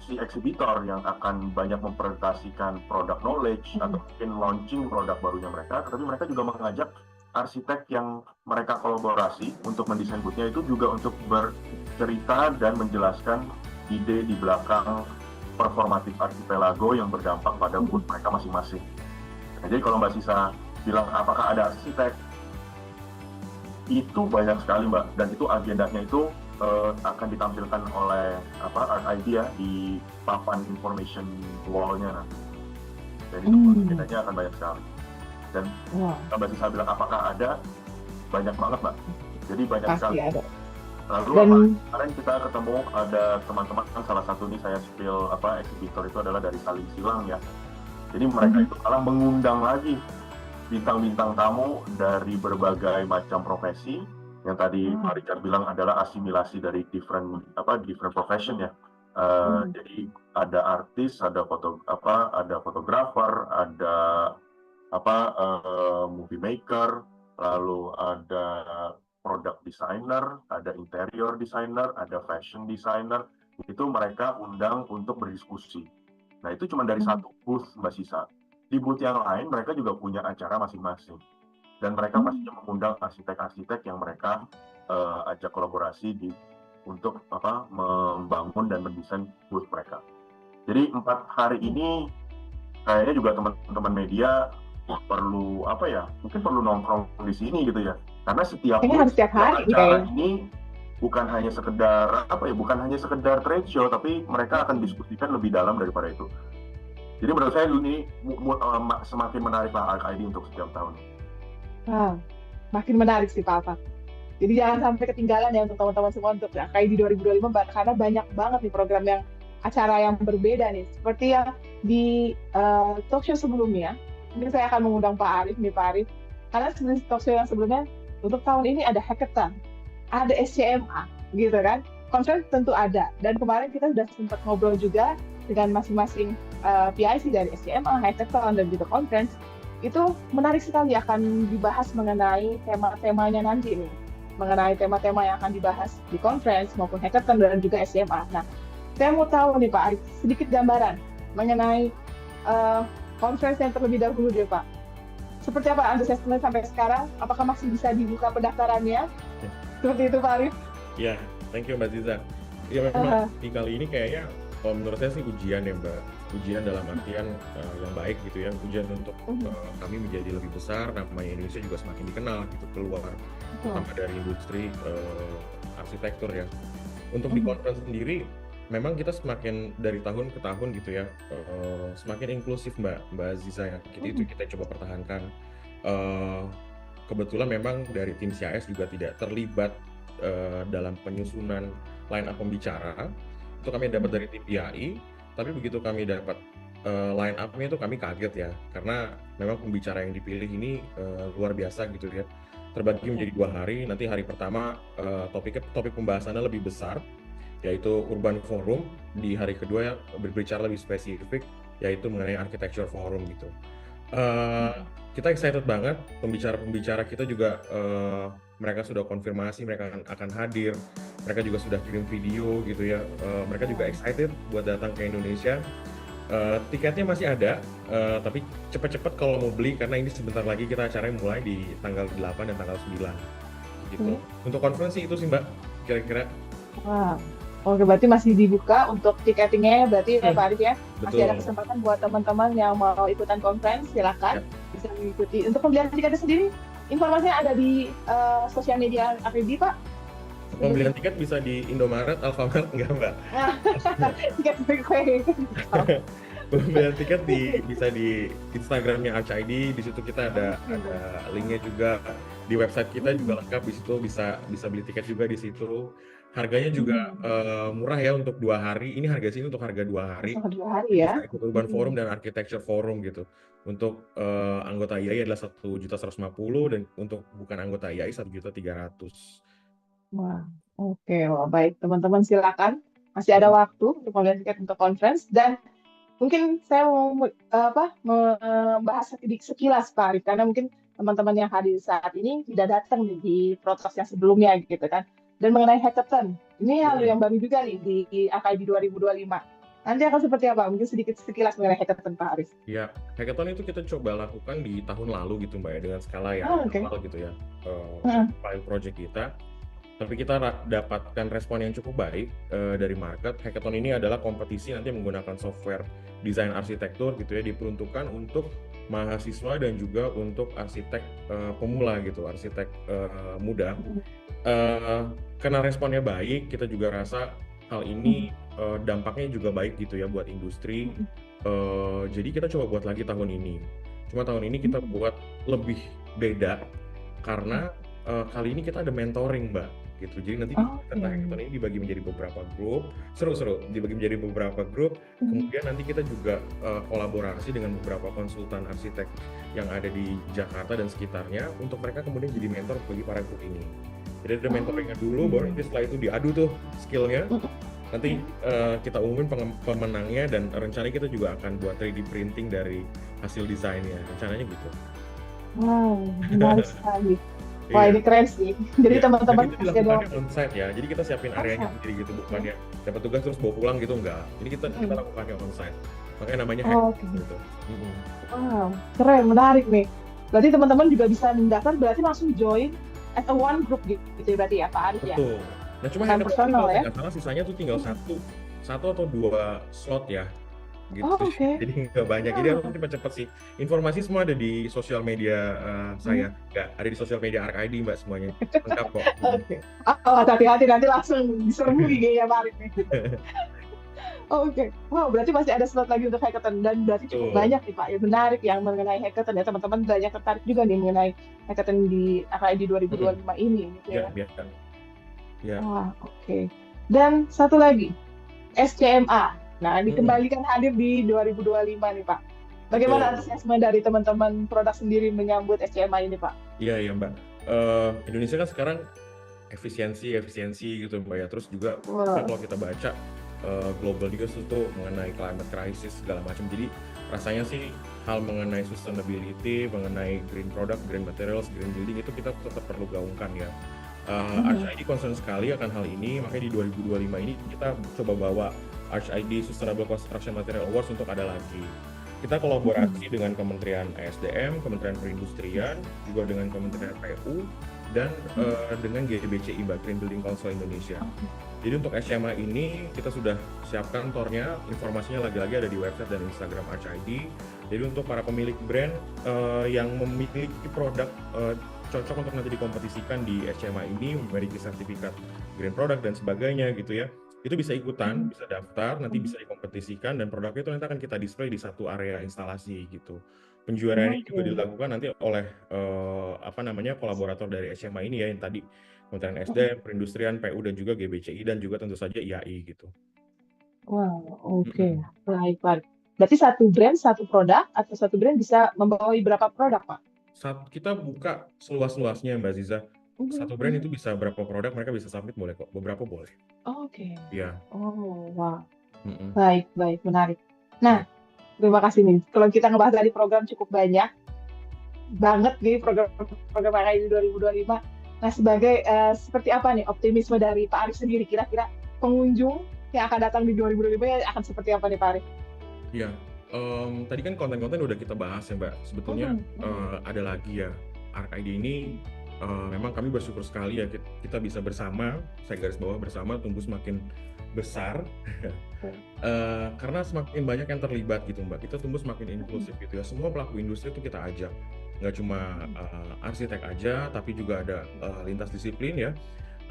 si eksibitor yang akan banyak mempresentasikan produk knowledge atau mungkin launching produk barunya mereka, tetapi mereka juga mengajak arsitek yang mereka kolaborasi untuk mendesain booth-nya itu juga untuk bercerita dan menjelaskan ide di belakang performatif archipelago yang berdampak pada booth mereka masing-masing. Nah, jadi kalau Mbak Sisa bilang apakah ada arsitek, itu banyak sekali Mbak, dan itu agendanya itu akan ditampilkan oleh RID ya di papan information wall-nya nanti. Jadi itu agendanya akan banyak sekali. Dan Mbak Sisa bilang apakah ada, banyak banget Mbak. Jadi banyak sekali. Ada. Lalu kemarin kita ketemu ada teman-teman, salah satu nih saya spill eksibitor itu adalah dari Saling Silang ya. Jadi mereka itu malah mengundang lagi bintang-bintang tamu dari berbagai macam profesi. Yang tadi Pak Richard bilang adalah asimilasi dari different profession ya. Jadi ada artis, ada fotografer, ada movie maker, lalu ada product designer, ada interior designer, ada fashion designer. Itu mereka undang untuk berdiskusi. Nah itu cuma dari satu booth Mbak Sisa. Di booth yang lain mereka juga punya acara masing-masing. Dan mereka pastinya mengundang arsitek-arsitek yang mereka ajak kolaborasi untuk membangun dan mendesain booth mereka. Jadi 4 hari ini kayaknya juga teman-teman media perlu mungkin perlu nongkrong di sini gitu ya. Karena setiap acara ini bukan hanya sekedar trade show, tapi mereka akan diskusikan lebih dalam daripada itu. Jadi menurut saya ini semakin menarik lah RID untuk setiap tahun. Makin menarik sih Pak Afak. Jadi jangan sampai ketinggalan ya untuk teman-teman semua untuk RID 2025, karena banyak banget nih program acara yang berbeda nih. Seperti yang di talk show sebelumnya, ini saya akan mengundang Pak Arif. Karena seperti talk show yang sebelumnya, untuk tahun ini ada hackathon, ada SCMA, gitu kan. Conference tentu ada. Dan kemarin kita sudah sempat ngobrol juga dengan masing-masing PIC dari SCMA, hackathon, dan juga conference. Itu menarik sekali akan dibahas mengenai tema-temanya nanti nih. Mengenai tema-tema yang akan dibahas di conference maupun hackathon dan juga SCMA. Nah, saya mau tahu nih Pak Arif, sedikit gambaran mengenai conference yang terlebih dahulu deh Pak. Seperti apa antusiasme sampai sekarang? Apakah masih bisa dibuka pendaftarannya? Seperti itu Pak Arif. Ya, thank you Mbak Ziza. Ya memang di kali ini kayaknya menurut saya sih ujian ya Mbak. Ujian dalam artian yang baik gitu ya. Ujian untuk kami menjadi lebih besar, namanya Indonesia juga semakin dikenal gitu keluar, terutama dari industri arsitektur ya. Untuk di conference sendiri, memang kita semakin dari tahun ke tahun gitu ya, semakin inklusif Mbak Aziza ya. Itu kita coba pertahankan. Kebetulan memang dari tim CIS juga tidak terlibat dalam penyusunan line up pembicara. Itu kami dapat dari tim PII, tapi begitu kami dapat line up-nya itu kami kaget ya, karena memang pembicara yang dipilih ini luar biasa gitu ya. Terbagi menjadi 2 hari. Nanti hari pertama topik pembahasannya lebih besar, yaitu Urban Forum. Di hari kedua berbicara lebih spesifik, yaitu mengenai Architecture Forum gitu. Kita excited banget, pembicara-pembicara kita juga mereka sudah konfirmasi mereka akan hadir, mereka juga sudah kirim video gitu ya. Mereka juga excited buat datang ke Indonesia. Tiketnya masih ada, tapi cepat-cepat kalau mau beli, karena ini sebentar lagi kita acaranya mulai di tanggal 8 dan tanggal 9 gitu. Untuk konferensi itu sih Mbak, kira-kira. Oke, berarti masih dibuka untuk tiketingnya, berarti ya Pak Arif ya. Masih Betul. ada kesempatan buat teman-teman yang mau ikutan conference, silakan bisa mengikuti. Untuk pembelian tiketnya sendiri, informasinya ada di sosial media RID Pak. Pembelian tiket bisa di Indomaret, Alfamart enggak, Mbak? Tiket quick. Pembelian tiket bisa di Instagramnya ArchID. Di situ kita ada linknya juga. Di website kita juga lengkap, di situ bisa beli tiket juga di situ. Harganya juga murah ya untuk 2 hari. Ini harga sini untuk harga 2 hari. Selama 2 hari ya. Bisa ikut Urban Forum dan Architecture Forum gitu. Untuk anggota IAI adalah 1.150.000 dan untuk bukan anggota IAI 1.300.000. Wah, oke, wah, baik teman-teman silakan. Masih ada waktu untuk membeli tiket untuk conference dan mungkin saya mau membahas sekilas Pak Arif, karena mungkin teman-teman yang hadir saat ini tidak datang nih di protos yang sebelumnya gitu kan. Dan mengenai hackathon, ini hal yang baru juga nih di AKID 2025. Nanti akan seperti apa? Mungkin sedikit sekilas mengenai hackathon Pak Arif. Ya, hackathon itu kita coba lakukan di tahun lalu gitu Mbak ya, dengan skala yang awal gitu ya, pilot project kita. Tapi kita dapatkan respon yang cukup baik dari market. Hackathon ini adalah kompetisi nanti menggunakan software desain arsitektur gitu ya, diperuntukkan untuk mahasiswa dan juga untuk arsitek pemula gitu, arsitek muda. Karena responnya baik, kita juga rasa hal ini dampaknya juga baik gitu ya buat industri. Jadi kita coba buat lagi tahun ini. Cuma tahun ini kita buat lebih beda karena kali ini kita ada mentoring Mbak gitu. Jadi nanti hackathon ini dibagi menjadi beberapa grup, seru-seru dibagi menjadi beberapa grup. Kemudian nanti kita juga kolaborasi dengan beberapa konsultan arsitek yang ada di Jakarta dan sekitarnya untuk mereka kemudian jadi mentor bagi para grup ini. Jadi ada mentoringnya dulu, baru nanti setelah itu diadu tuh skillnya. Nanti kita umumin pemenangnya dan rencananya kita juga akan buat 3D printing dari hasil desainnya. Rencananya gitu. Wow, menarik sekali. Wah, ini keren sih. Jadi teman-teman itu dilakukannya onsite ya. Jadi kita siapin areanya sendiri gitu, bukannya dapat tugas terus bawa pulang gitu, enggak. Jadi kita lakukannya onsite. Makanya namanya hackathon gitu. Wow, keren, menarik nih. Berarti teman-teman juga bisa mendaftar, berarti langsung join as a one group gitu berarti ya Pak Arif ya? Betul. Nah cuma hackathon kalau nggak salah sisanya tuh tinggal satu atau 2 slot ya. Gitu. Jadi nggak banyak, jadi harus cepet-cepet sih. Informasi semua ada di sosial media saya, nggak ada di sosial media ArchID Mbak semuanya, lengkap kok. Hati-hati nanti langsung diserbu IG-nya Pak Arif. Wow, berarti masih ada slot lagi untuk hackathon dan berarti cukup banyak nih Pak, ya menarik yang mengenai hackathon ya, teman-teman banyak tertarik juga nih mengenai hackathon di AKID 2025 ini gitu ya. Ya. Wah, oke. Dan satu lagi, SCMA. Nah, dikembalikan hadir di 2025 nih Pak. Bagaimana antusiasme dari teman-teman produk sendiri menyambut SCMA ini Pak? Iya Mbak. Indonesia kan sekarang efisiensi gitu Mbak ya. Terus juga kalau kita baca global news itu mengenai climate crisis segala macam. Jadi rasanya sih hal mengenai sustainability, mengenai green product, green materials, green building itu kita tetap perlu gaungkan ya. ArchID concern sekali akan hal ini, makanya di 2025 ini kita coba bawa ArchID Sustainable Construction Material Awards untuk ada lagi. Kita kolaborasi dengan Kementerian ESDM, Kementerian Perindustrian, juga dengan Kementerian PU, dan dengan GBCI, Green Building Council Indonesia. Jadi untuk SCMA ini kita sudah siapkan tornya, informasinya lagi-lagi ada di website dan Instagram ArchID. Jadi untuk para pemilik brand yang memiliki produk cocok untuk nanti dikompetisikan di SCMA ini, memiliki sertifikat green product dan sebagainya gitu ya, itu bisa ikutan, bisa daftar, nanti bisa dikompetisikan dan produknya itu nanti akan kita display di satu area instalasi gitu. Penjuaraan ini juga dilakukan nanti oleh kolaborator dari SCMA ini ya, yang tadi Kementerian SDM, Perindustrian, PU dan juga GBCI dan juga tentu saja IAI gitu. Wow, baik Pak. Berarti satu brand, satu produk, atau satu brand bisa membawa berapa produk Pak? Kita buka seluas-luasnya Mbak Ziza. Satu brand itu bisa berapa produk, mereka bisa submit boleh kok, beberapa boleh. Iya. Wow. Baik, menarik. Nah, terima kasih nih. Kalau kita ngebahas tadi program cukup banyak banget nih program AKID 2025. Nah, seperti apa nih optimisme dari Pak Arif sendiri, kira-kira pengunjung yang akan datang di 2025 akan seperti apa nih Pak Arif? Iya. Tadi kan konten-konten udah kita bahas ya Mbak. Sebetulnya ada lagi ya, ArchID ini memang kami bersyukur sekali ya kita bisa bersama, saya garis bawah bersama, tumbuh semakin besar karena semakin banyak yang terlibat gitu Mbak. Kita tumbuh semakin inklusif gitu ya. Semua pelaku industri itu kita ajak, nggak cuma arsitek aja, tapi juga ada lintas disiplin ya.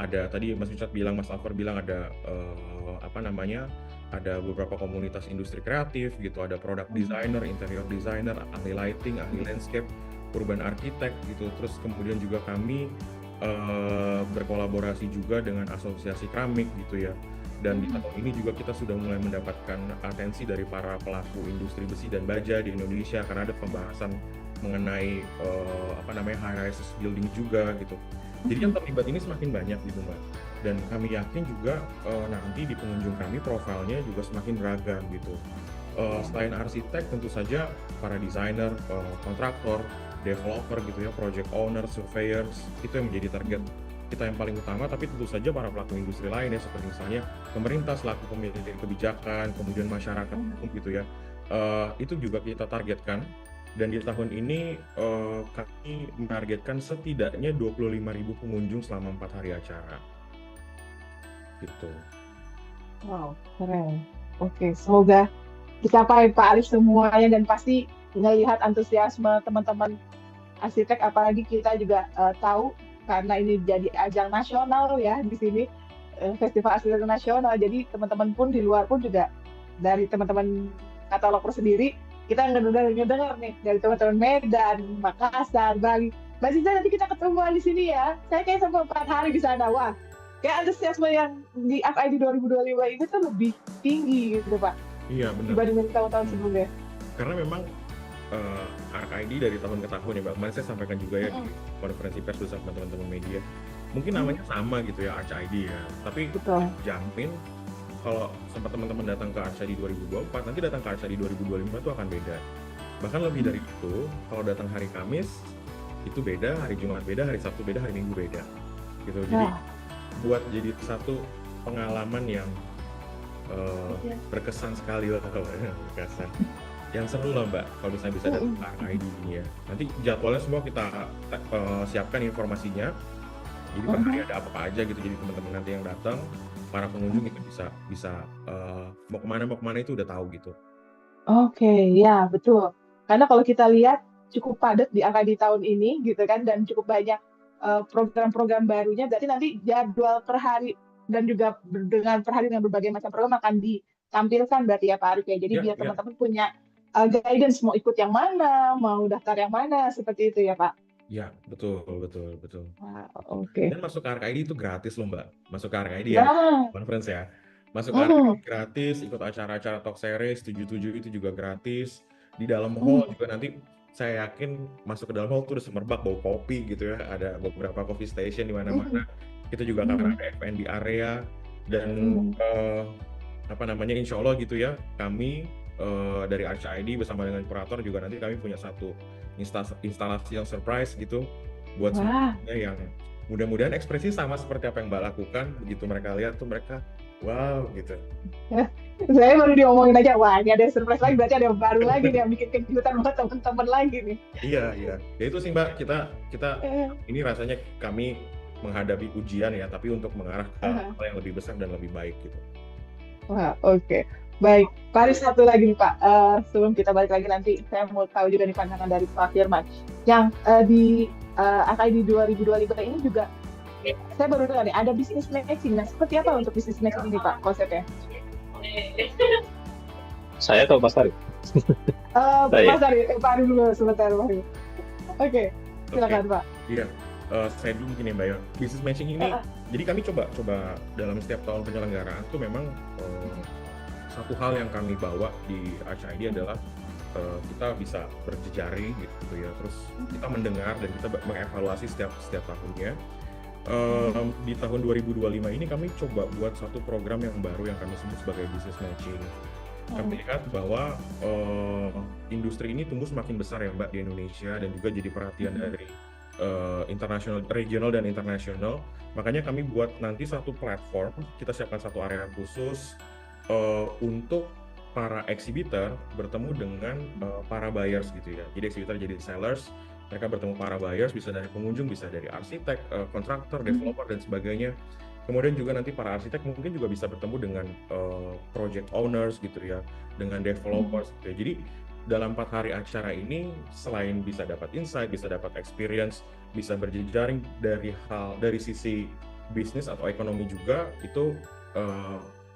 ada tadi Mas Richard bilang, Mas Alvar bilang ada apa namanya, ada beberapa komunitas industri kreatif gitu, ada product designer, interior designer, ahli lighting, ahli landscape, urban architect gitu. Terus kemudian juga kami berkolaborasi juga dengan asosiasi keramik gitu ya. Dan di tahun ini juga kita sudah mulai mendapatkan atensi dari para pelaku industri besi dan baja di Indonesia karena ada pembahasan mengenai apa namanya high rises building juga gitu. Jadi yang terlibat ini semakin banyak gitu Mbak. Dan kami yakin juga nanti di pengunjung kami profilnya juga semakin beragam gitu. Selain arsitek tentu saja para desainer, kontraktor, developer gitu ya, project owner, surveyors itu yang menjadi target kita yang paling utama, tapi tentu saja para pelaku industri lain ya, seperti misalnya pemerintah selaku pemilik kebijakan, kemudian masyarakat umum gitu ya, itu juga kita targetkan. Dan di tahun ini kami menargetkan setidaknya 25.000 pengunjung selama 4 hari acara gitu. Wow, keren. Oke, semoga dicapai Pak Arif semuanya dan pasti melihat antusiasme teman-teman arsitek, apalagi kita juga tahu karena ini jadi ajang nasional ya di sini, festival arsitek nasional. Jadi teman-teman pun di luar pun juga dari teman-teman katalog sendiri kita ngedengar nih dari teman-teman Medan, Makassar, Bali. Mbak Ziza, nanti kita ketemu di sini ya. Saya kayak sampai 4 hari di sana. Wah, kayak antusiasme yang di FID 2025 ini tuh lebih tinggi gitu Pak. Iya benar. Dibandingin tahun-tahun sebelumnya. Karena memang RKID dari tahun ke tahun ya Mbak, kemarin saya sampaikan juga ya di konferensi pers bersama teman-teman media. Mungkin namanya sama gitu ya, RKID ya, tapi jamin kalau sempat teman-teman datang ke RKID 2024, nanti datang ke RKID 2025 itu akan beda. Bahkan lebih dari itu, kalau datang hari Kamis itu beda, hari Jumat beda, hari Sabtu beda, hari Minggu beda gitu. Jadi buat jadi satu pengalaman yang berkesan sekali lah kalau berkesan. Yang seru lah Mbak, kalau misalnya bisa datang ke RKID ini ya. Nanti jadwalnya semua kita siapkan informasinya. Jadi per hari ada apa aja gitu. Jadi teman-teman nanti yang datang, para pengunjung itu bisa mau kemana itu udah tahu gitu. Oke, ya betul. Karena kalau kita lihat cukup padat di RKID tahun ini gitu kan, dan cukup banyak program-program barunya. Berarti nanti jadwal per hari dan juga dengan per hari dengan berbagai macam program akan ditampilkan berarti ya Pak Arif ya. Jadi biar teman-teman punya guidance mau ikut yang mana, mau daftar yang mana, seperti itu ya Pak? Ya, betul. Oke. Dan masuk ke RKID itu gratis loh Mbak, masuk ke RKID ya, conference ya. Masuk ke RKID gratis, ikut acara-acara talk series, 77 itu juga gratis. Di dalam hall juga nanti saya yakin masuk ke dalam hall tuh udah semerbak bau kopi gitu ya, ada beberapa coffee station di mana-mana. Kita juga akan ada F&B area dan apa namanya, insya Allah gitu ya, kami dari RCID bersama dengan kurator juga nanti kami punya satu instalasi yang surprise gitu buat semuanya yang mudah-mudahan ekspresi sama seperti apa yang Mbak lakukan. Begitu mereka lihat tuh mereka wow gitu. Saya baru diomongin aja, wah ini ada surprise lagi, berarti ada yang baru lagi nih yang bikin kejutan buat teman-teman lagi nih. Iya. Ya itu sih Mbak, kita ini rasanya kami menghadapi ujian ya, tapi untuk mengarah ke hal yang lebih besar dan lebih baik gitu. Wah, oke. Baik, Pak Arif, satu lagi nih Pak, sebelum kita balik lagi nanti saya mau tahu juga nih pandangan dari Pak Firman yang di RKID 2025 ini juga saya baru dengar nih ada business matching. Nah, seperti apa untuk business matching ini Pak konsepnya? Saya atau Mas Arif? Mas Arif, Pak Arif dulu sebentar Pak Arif. Oke, silakan Pak. Iya, saya dulu gini Mbak ya, business matching ini jadi kami coba dalam setiap tahun penyelenggaraan tuh memang satu hal yang kami bawa di RCID adalah kita bisa berjejaring gitu ya, terus kita mendengar dan kita mengevaluasi setiap tahunnya. Di tahun 2025 ini kami coba buat satu program yang baru yang kami sebut sebagai business matching. Kami lihat bahwa industri ini tumbuh semakin besar ya Mbak di Indonesia dan juga jadi perhatian dari internasional, regional dan internasional. Makanya kami buat nanti satu platform, kita siapkan satu area khusus untuk para exhibitor bertemu dengan para buyers gitu ya. Jadi exhibitor jadi sellers, mereka bertemu para buyers, bisa dari pengunjung, bisa dari arsitek, kontraktor, developer dan sebagainya. Kemudian juga nanti para arsitek mungkin juga bisa bertemu dengan project owners gitu ya, dengan developers gitu ya. Jadi dalam 4 hari acara ini selain bisa dapat insight, bisa dapat experience, bisa berjejaring dari sisi bisnis atau ekonomi juga itu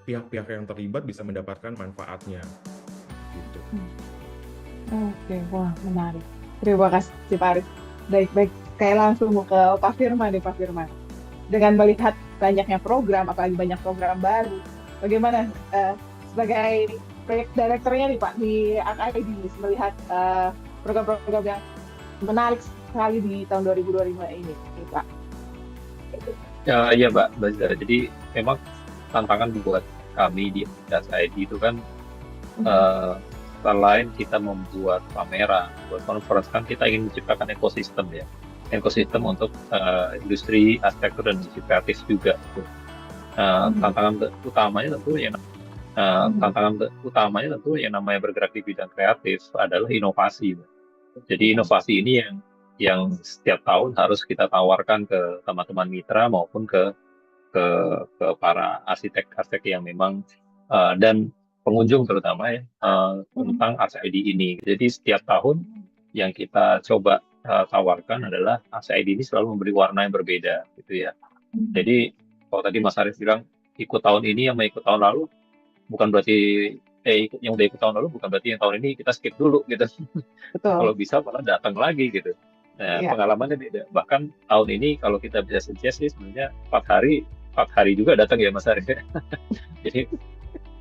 pihak-pihak yang terlibat bisa mendapatkan manfaatnya gitu. Oke, wah menarik. Terima kasih Pak Arif. Baik-baik, kayak langsung mau ke Pak Firman nih Pak Firman. Dengan melihat banyaknya program, apalagi banyak program baru, bagaimana sebagai proyek direkturnya nih Pak di AKID melihat program-program yang menarik sekali di tahun 2025 ini, Pak? Ya, iya Mbak Zara. Jadi memang tantangan buat kami di AKID itu kan selain kita membuat pameran, buat conference, kan kita ingin menciptakan ekosistem ya. Ekosistem untuk industri arsitektur dan industri kreatif juga. Tantangan utamanya tentu yang namanya bergerak di bidang kreatif adalah inovasi. Jadi inovasi ini yang setiap tahun harus kita tawarkan ke teman-teman mitra maupun ke para arsitek yang memang dan pengunjung terutama ya tentang RCID ini. Jadi setiap tahun yang kita coba tawarkan adalah RCID ini selalu memberi warna yang berbeda gitu ya. Jadi kalau tadi Mas Arif bilang ikut tahun ini sama ikut tahun lalu bukan berarti yang udah ikut tahun lalu bukan berarti yang tahun ini kita skip dulu gitu. Betul. Kalau bisa malah datang lagi gitu. Nah, pengalamannya beda. Bahkan tahun ini kalau kita bisa suggest sih sebenarnya 4 hari juga datang ya Mas Arif. Jadi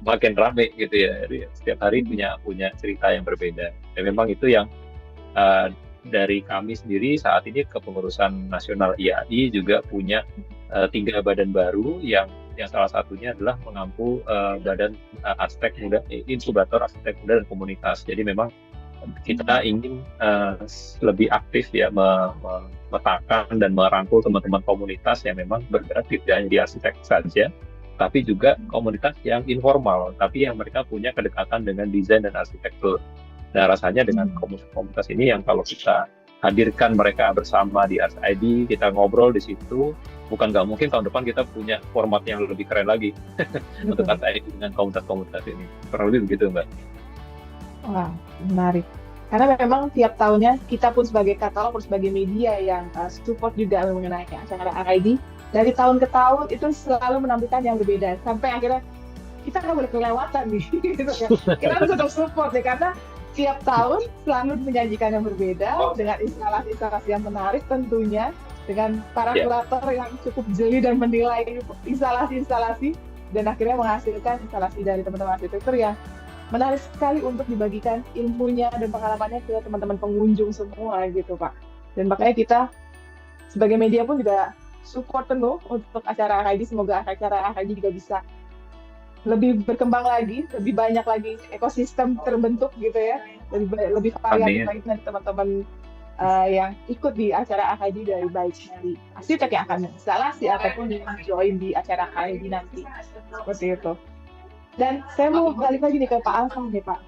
makin rame gitu ya. Jadi setiap hari punya cerita yang berbeda. Dan memang itu yang dari kami sendiri saat ini kepengurusan nasional IAI juga punya 3 badan baru yang salah satunya adalah mengampu badan arsitek muda, inkubator arsitek muda dan komunitas. Jadi memang kita ingin lebih aktif ya memetakan dan merangkul teman-teman komunitas yang memang bergerak tidak hanya di arsitek saja, tapi juga komunitas yang informal, tapi yang mereka punya kedekatan dengan desain dan arsitektur. Nah, rasanya dengan komunitas ini yang kalau kita hadirkan mereka bersama di RCID, kita ngobrol di situ, bukan nggak mungkin tahun depan kita punya format yang lebih keren lagi untuk RCID dengan komunitas-komunitas ini. Kurang lebih begitu, Mbak. Wah, menarik. Karena memang tiap tahunnya kita pun sebagai katalog, sebagai media yang support juga mengenai acara RCID, dari tahun ke tahun itu selalu menampilkan yang berbeda. Sampai akhirnya kita nggak boleh kelewatan nih. Gitu ya. Kita harus tetap support ya, karena tiap tahun selalu menyajikan yang berbeda dengan instalasi-instalasi yang menarik tentunya, dengan para kurator yang cukup jeli dan menilai instalasi-instalasi, dan akhirnya menghasilkan instalasi dari teman-teman arsitektur yang menarik sekali untuk dibagikan ilmunya dan pengalamannya ke teman-teman pengunjung semua gitu Pak. Dan makanya kita sebagai media pun juga support penuh untuk acara RCID. Semoga acara RCID juga bisa lebih berkembang lagi, lebih banyak lagi ekosistem terbentuk gitu ya, lebih variatif lagi dari teman-teman yang ikut di acara RCID, dari baik dari arsitek yang akan instalasi ataupun yang join di acara RCID nanti, seperti itu. Dan saya mau balik lagi nih ke Pak Alfam nih Pak,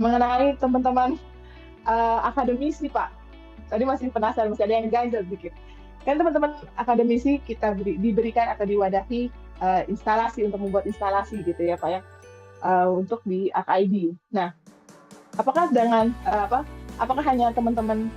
mengenai teman-teman akademisi Pak. Tadi masih penasaran, masih ada yang ganjel dikit. Kan teman-teman akademisi kita diberikan atau diwadahi instalasi untuk membuat instalasi gitu ya Pak ya, untuk di RCID. Nah, apakah dengan apakah hanya teman-teman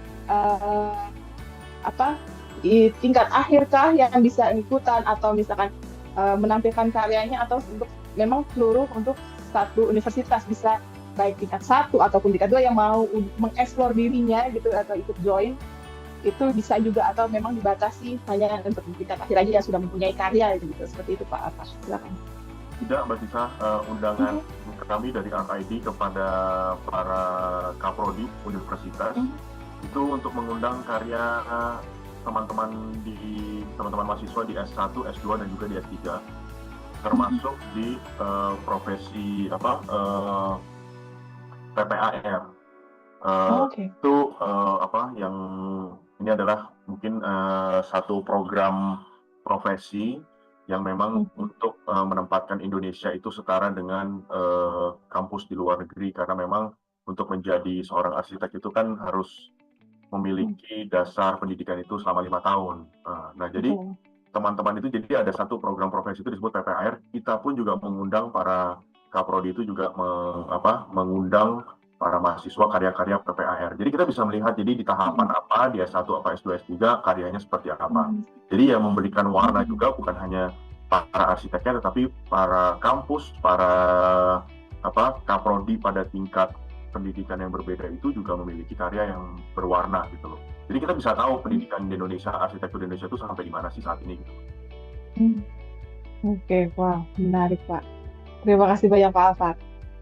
di tingkat akhirkah yang bisa ikutan atau misalkan menampilkan karyanya, atau untuk memang seluruh untuk satu universitas bisa baik tingkat 1 ataupun tingkat 2 yang mau mengeksplor dirinya gitu atau ikut join itu bisa juga, atau memang dibatasi hanya untuk tingkat akhir aja yang sudah mempunyai karya gitu, seperti itu Pak Atas, silakan. Tidak, Mbak Sisa, undangan kami dari RCID kepada para kaprodi universitas itu untuk mengundang karya teman-teman mahasiswa di S1, S2 dan juga di S3, termasuk di profesi PPAR. Itu yang ini adalah mungkin satu program profesi yang memang untuk menempatkan Indonesia itu setara dengan kampus di luar negeri, karena memang untuk menjadi seorang arsitek itu kan harus memiliki dasar pendidikan itu selama 5 tahun. Nah, jadi teman-teman itu, jadi ada satu program profesi itu disebut PPAR. Kita pun juga mengundang para kaprodi itu juga mengundang para mahasiswa karya-karya PPAR. Jadi kita bisa melihat jadi di tahapan apa, di S1 apa S2 S3 karyanya seperti apa. Jadi yang memberikan warna juga bukan hanya para arsiteknya, tetapi para kampus, para kaprodi pada tingkat pendidikan yang berbeda itu juga memiliki karya yang berwarna gitu loh. Jadi kita bisa tahu pendidikan di Indonesia, arsitektur di Indonesia itu sampai di mana sih saat ini gitu. Oke, wah, menarik Pak. Terima kasih banyak Pak Alfat.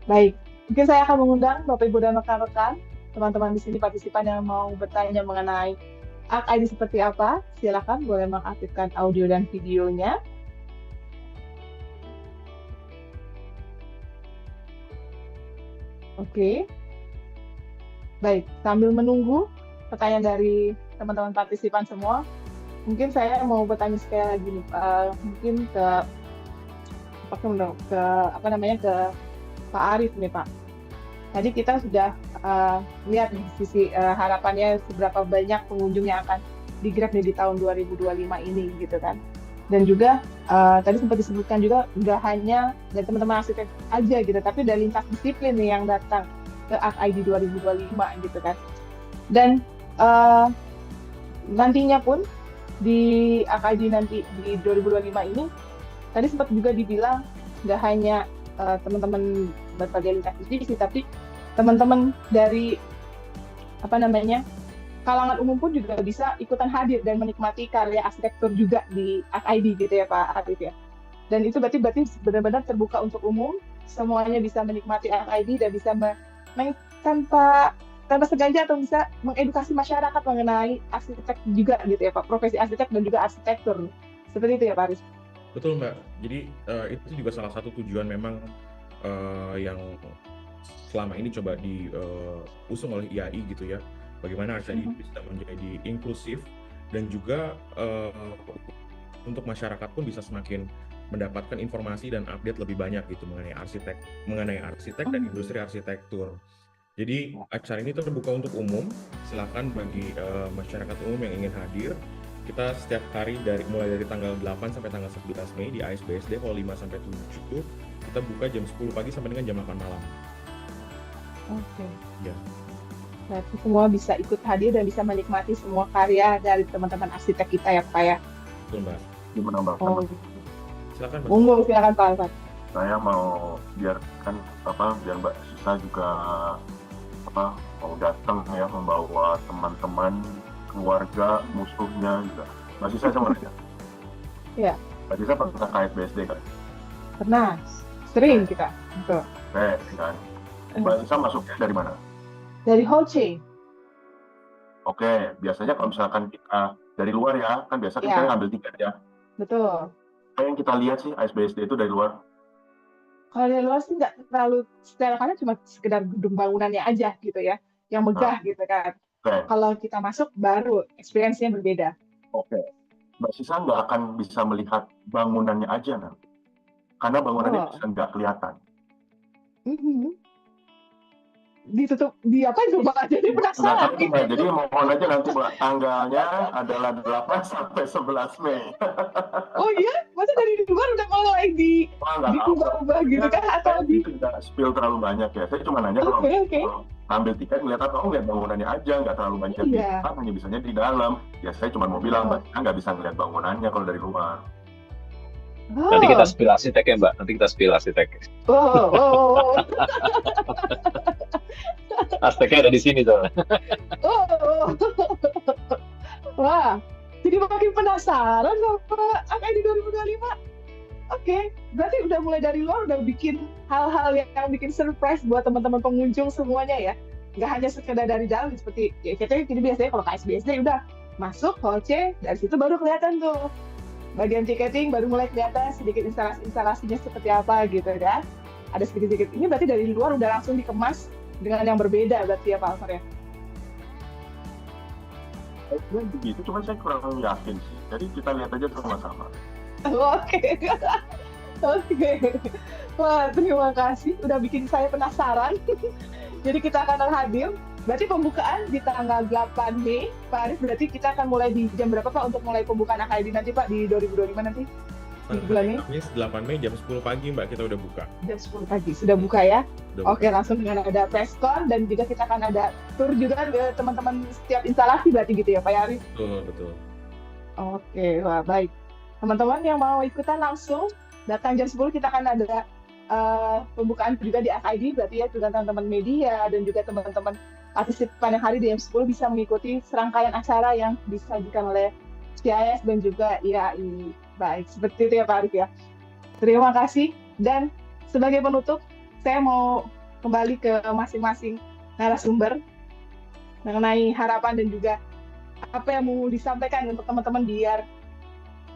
Baik, mungkin saya akan mengundang Bapak Ibu dan rekan-rekan, teman-teman di sini partisipan yang mau bertanya mengenai ArcID seperti apa, silakan boleh mengaktifkan audio dan videonya. Oke. Baik, sambil menunggu pertanyaan dari teman-teman partisipan semua, mungkin saya mau bertanya sekali lagi nih, mungkin ke Pak Arif nih Pak. Tadi kita sudah lihat nih sisi harapannya seberapa banyak pengunjung yang akan digrab nih di tahun 2025 ini gitu kan. Dan juga tadi sempat disebutkan juga nggak hanya dari teman-teman arsitek aja gitu, tapi dari lintas disiplin nih yang datang ke ArcID 2025 gitu kan. Dan nantinya pun di ArcID nanti di 2025 ini tadi sempat juga dibilang nggak hanya teman-teman berbagai lintas divisi, tapi teman-teman dari kalangan umum pun juga bisa ikutan hadir dan menikmati karya arsitektur juga di ArcID gitu ya Pak Arif ya. Dan itu berarti benar-benar terbuka untuk umum, semuanya bisa menikmati ArcID dan bisa tanpa sengaja atau bisa mengedukasi masyarakat mengenai arsitek juga gitu ya Pak, profesi arsitek dan juga arsitektur. Seperti itu ya Pak Aris? Betul Mbak, jadi itu juga salah satu tujuan memang yang selama ini coba diusung oleh IAI gitu ya. Bagaimana ArcID bisa menjadi inklusif dan juga untuk masyarakat pun bisa semakin mendapatkan informasi dan update lebih banyak gitu mengenai arsitek dan industri arsitektur. Jadi acara ini terbuka untuk umum, silakan bagi masyarakat umum yang ingin hadir. Kita setiap hari mulai dari tanggal 8 sampai tanggal 11 Mei di ASBSD hall 5 sampai 7, kita buka jam 10 pagi sampai dengan jam 8 malam. Oke. Ya. Berarti semua bisa ikut hadir dan bisa menikmati semua karya dari teman-teman arsitek kita ya Pak ya. Betul Mbak. Gimana Mbak? Silakan Mbak. Monggo, silakan Pak Alfat. Saya mau biar Mbak Sisa juga mau datang ya, membawa teman-teman, keluarga, musuhnya juga. Mbak Sisa sama aja. Iya. Mbak Sisa pernah ke ASBSD kan? Pernah, sering kita. Betul. Kan. Mbak Sisa masuknya dari mana? Dari Hall C. Oke, biasanya kalau misalkan kita dari luar ya, kan biasa kita ngambil tiket ya. Betul. Apa yang kita lihat sih ASBSD itu dari luar? Kalau dari luar sih nggak terlalu secara karena cuma sekedar gedung bangunannya aja gitu ya, yang megah gitu kan. Kalau kita masuk baru experience-nya berbeda. Oke. Mbak Sisa nggak akan bisa melihat bangunannya aja nanti, karena bangunannya bisa nggak kelihatan. Ditutup di apa coba jadi penasaran. Jadi mohon aja nanti tanggalnya adalah 8 sampai 11 Mei. Oh iya? Masa dari luar udah mulai diubah-ubah gitu kan? Atau tidak spill terlalu banyak ya. Saya cuma nanya kalau ambil tiket ngeliat ngeliat bangunannya aja, nggak terlalu banyak hanya bisanya di dalam. Ya saya cuma mau bilang Mbak, nggak bisa ngeliat bangunannya kalau dari luar. Nanti kita spill arsitek ya Mbak, nanti kita spill arsitek. Arsiteknya ada di sini soalnya. Wah, jadi makin penasaran sama ArcID 2025. Oke, berarti udah mulai dari luar udah bikin hal-hal yang bikin surprise buat teman-teman pengunjung semuanya ya. Nggak hanya sekedar dari dalam seperti ya kita biasanya kalau ke ASBSD udah masuk hall C, dari situ baru kelihatan tuh bagian ticketing, baru mulai kelihatan sedikit instalasinya seperti apa gitu kan. Ada sedikit-sedikit. Ini berarti dari luar udah langsung dikemas dengan yang berbeda berarti ya Pak Alfar ya? Begitu, cuma saya kurang yakin sih. Jadi kita lihat aja sama-sama. Oke. Wah, terima kasih. Udah bikin saya penasaran. Jadi kita akan hadir. Berarti pembukaan di tanggal 8 Mei, Pak Arif, berarti kita akan mulai di jam berapa Pak untuk mulai pembukaan ArcID nanti Pak di 2025 nanti? di bulan ini? Kamis 8 Mei jam 10 pagi Mbak, kita udah buka. Jam 10 pagi, sudah buka ya? Udah Oke, buka. langsung dengan ada preskon dan juga kita akan ada tour juga ke teman-teman setiap instalasi berarti gitu ya Pak Yari? Betul. Oke, wah baik. Teman-teman yang mau ikutan langsung datang jam 10 kita akan ada pembukaan juga di FID berarti ya juga teman-teman media dan juga teman-teman partisipan yang hari di jam 10 bisa mengikuti serangkaian acara yang disajikan oleh CIS dan juga IAI. Baik, seperti itu ya Pak Arif ya. Terima kasih dan sebagai penutup saya mau kembali ke masing-masing narasumber mengenai harapan dan juga apa yang mau disampaikan untuk teman-teman biar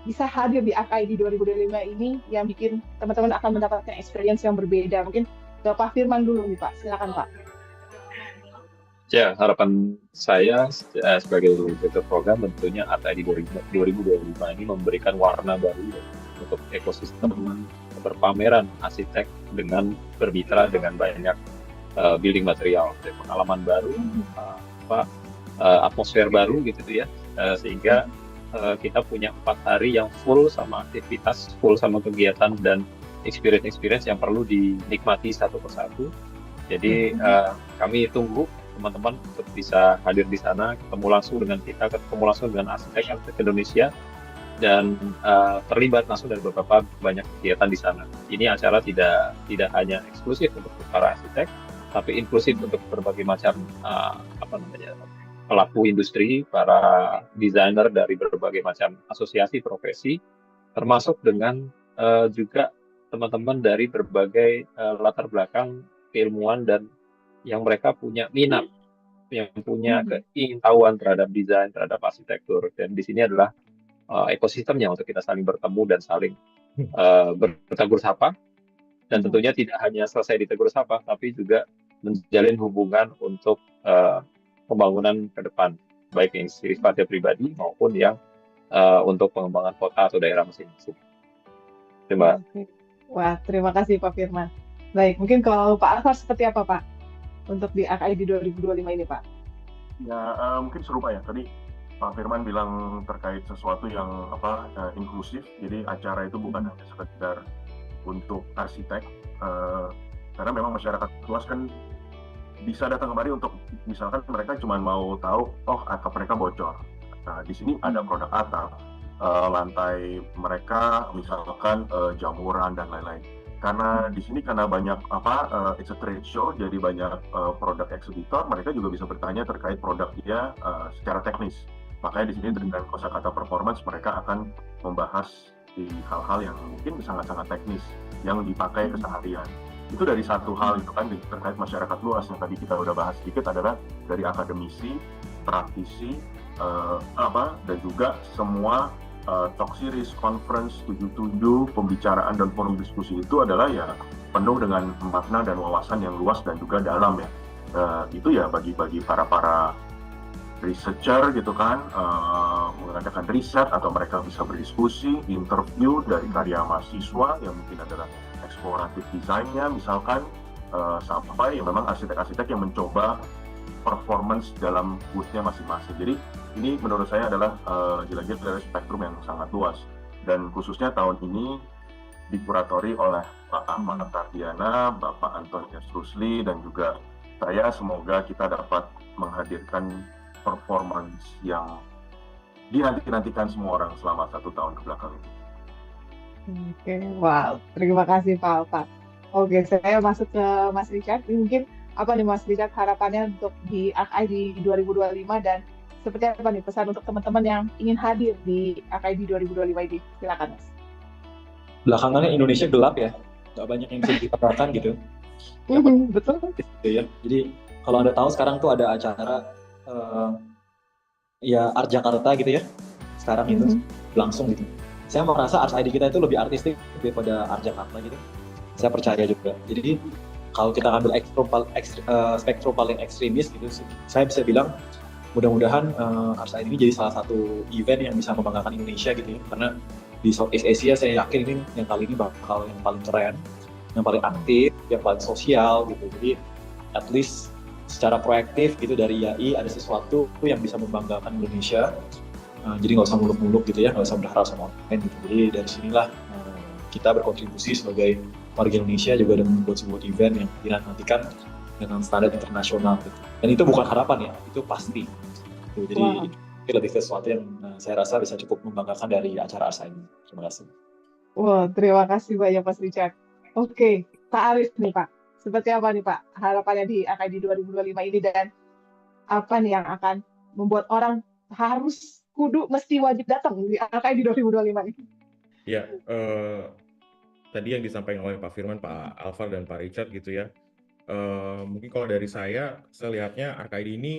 bisa hadir di AKID 2025 ini yang bikin teman-teman akan mendapatkan experience yang berbeda. Mungkin ke Pak Firman dulu nih Pak, silakan Pak. Ya, harapan saya sebagai direktur program tentunya AKID 2025 ini memberikan warna baru ya, untuk ekosistem berpameran arsitek dengan bermitra dengan banyak building material, pengalaman baru, atmosfer baru gitu ya, sehingga kita punya 4 hari yang full sama aktivitas, full sama kegiatan dan experience yang perlu dinikmati satu persatu. Jadi kami tunggu teman-teman untuk bisa hadir di sana, ketemu langsung dengan kita, ketemu langsung dengan arsitek Indonesia, dan terlibat langsung dari beberapa banyak kegiatan di sana. Ini acara tidak hanya eksklusif untuk para arsitek, tapi inklusif untuk berbagai macam pelaku industri, para desainer dari berbagai macam asosiasi profesi, termasuk dengan juga teman-teman dari berbagai latar belakang keilmuan dan yang mereka punya minat, yang punya keingintahuan terhadap desain, terhadap arsitektur. Dan di sini adalah ekosistemnya untuk kita saling bertemu dan saling bertegur sapa. Dan tentunya tidak hanya selesai ditegur sapa, tapi juga menjalin hubungan untuk pembangunan ke depan, baik yang sifatnya pribadi maupun yang untuk pengembangan kota atau daerah masing-masing. Terima kasih. Wah, terima kasih Pak Firman. Baik, mungkin kalau Pak Alfar seperti apa Pak untuk di AKID 2025 ini Pak? Ya, mungkin serupa ya. Tadi Pak Firman bilang terkait sesuatu yang inklusif. Jadi acara itu bukan hanya sekedar untuk arsitek, karena memang masyarakat luas kan bisa datang kemari untuk misalkan mereka cuma mau tahu, atap mereka bocor. Nah, di sini ada produk atap, lantai mereka misalkan jamuran dan lain-lain. Karena di sini karena banyak it's a trade show, jadi banyak produk eksebitor, mereka juga bisa bertanya terkait produk dia secara teknis. Makanya di sini dengan kosakata performance mereka akan membahas di hal-hal yang mungkin sangat-sangat teknis yang dipakai keseharian. Itu dari satu hal itu kan terkait masyarakat luas yang tadi kita udah bahas sedikit adalah dari akademisi, praktisi, dan juga semua talk series, conference, 77, pembicaraan dan forum diskusi itu adalah ya penuh dengan makna dan wawasan yang luas dan juga dalam ya. Itu ya bagi para researcher gitu kan, mengadakan riset atau mereka bisa berdiskusi, interview dari karya mahasiswa yang mungkin adalah eksploratif desainnya misalkan, sampai ya memang arsitek-arsitek yang mencoba performance dalam booth-nya masing-masing. Jadi ini menurut saya adalah jelas-jelas dari spektrum yang sangat luas, dan khususnya tahun ini dikuratori oleh Pak Ahmad Tardiana, Bapak Antonius Rusli, dan juga saya. Semoga kita dapat menghadirkan performance yang dinantikan semua orang selama 1 tahun kebelakang ini. Oke, wow, terima kasih Pak Alfar. Oke, saya masuk ke Mas Richard. Mungkin apa nih Mas Richard harapannya untuk di AKID 2025 dan seperti apa nih pesan untuk teman-teman yang ingin hadir di AKID 2025 ini? Silakan Mas. Belakangannya Indonesia gelap ya, nggak banyak yang bisa dikatakan gitu. Betul. Ya. Jadi kalau Anda tahu sekarang tuh ada acara Art Jakarta gitu ya, sekarang itu langsung gitu. Saya merasa Art ID kita itu lebih artistik daripada Art Jakarta gitu. Saya percaya juga. Jadi kalau kita ambil spektrum paling ekstremis gitu, saya bisa bilang mudah-mudahan Art ID ini jadi salah satu event yang bisa membanggakan Indonesia gitu ya. Karena di Southeast Asia saya yakin ini yang kali ini bakal yang paling keren, yang paling aktif, yang paling sosial gitu. Jadi at least secara proaktif gitu dari IAI ada sesuatu yang bisa membanggakan Indonesia. Jadi nggak usah muluk-muluk gitu ya, nggak usah berharap sama orang lain gitu. Jadi dari sinilah kita berkontribusi sebagai warga Indonesia juga dengan membuat sebuah event yang dinantikan dengan standar internasional gitu. Dan itu bukan harapan ya, itu pasti. Gitu. Jadi itu lebih ke sesuatu yang saya rasa bisa cukup membanggakan dari acara ARSA ini. Terima kasih. Wah, terima kasih banyak Mas Richard. Oke, Pak Arif nih Pak. Seperti apa nih Pak harapannya di AKID 2025 ini dan apa nih yang akan membuat orang harus mesti wajib datang di AKID 2025 ini? Ya, tadi yang disampaikan oleh Pak Firman, Pak Alvar, dan Pak Richard gitu ya. Mungkin kalau dari saya lihatnya AKID ini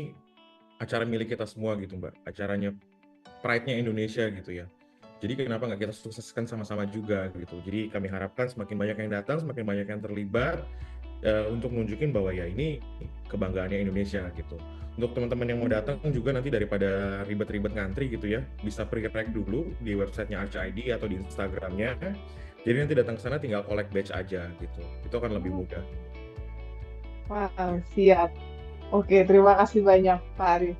acara milik kita semua gitu Mbak. Acaranya pride-nya Indonesia gitu ya. Jadi kenapa nggak kita sukseskan sama-sama juga gitu. Jadi kami harapkan semakin banyak yang datang, semakin banyak yang terlibat untuk nunjukin bahwa ya ini kebanggaannya Indonesia gitu. Untuk teman-teman yang mau datang juga nanti daripada ribet-ribet ngantri gitu ya, bisa pre-req dulu di websitenya ARSA-ID atau di Instagramnya. Jadi nanti datang ke sana tinggal collect badge aja gitu. Itu akan lebih mudah. Wow, siap. Oke, terima kasih banyak Pak Arif.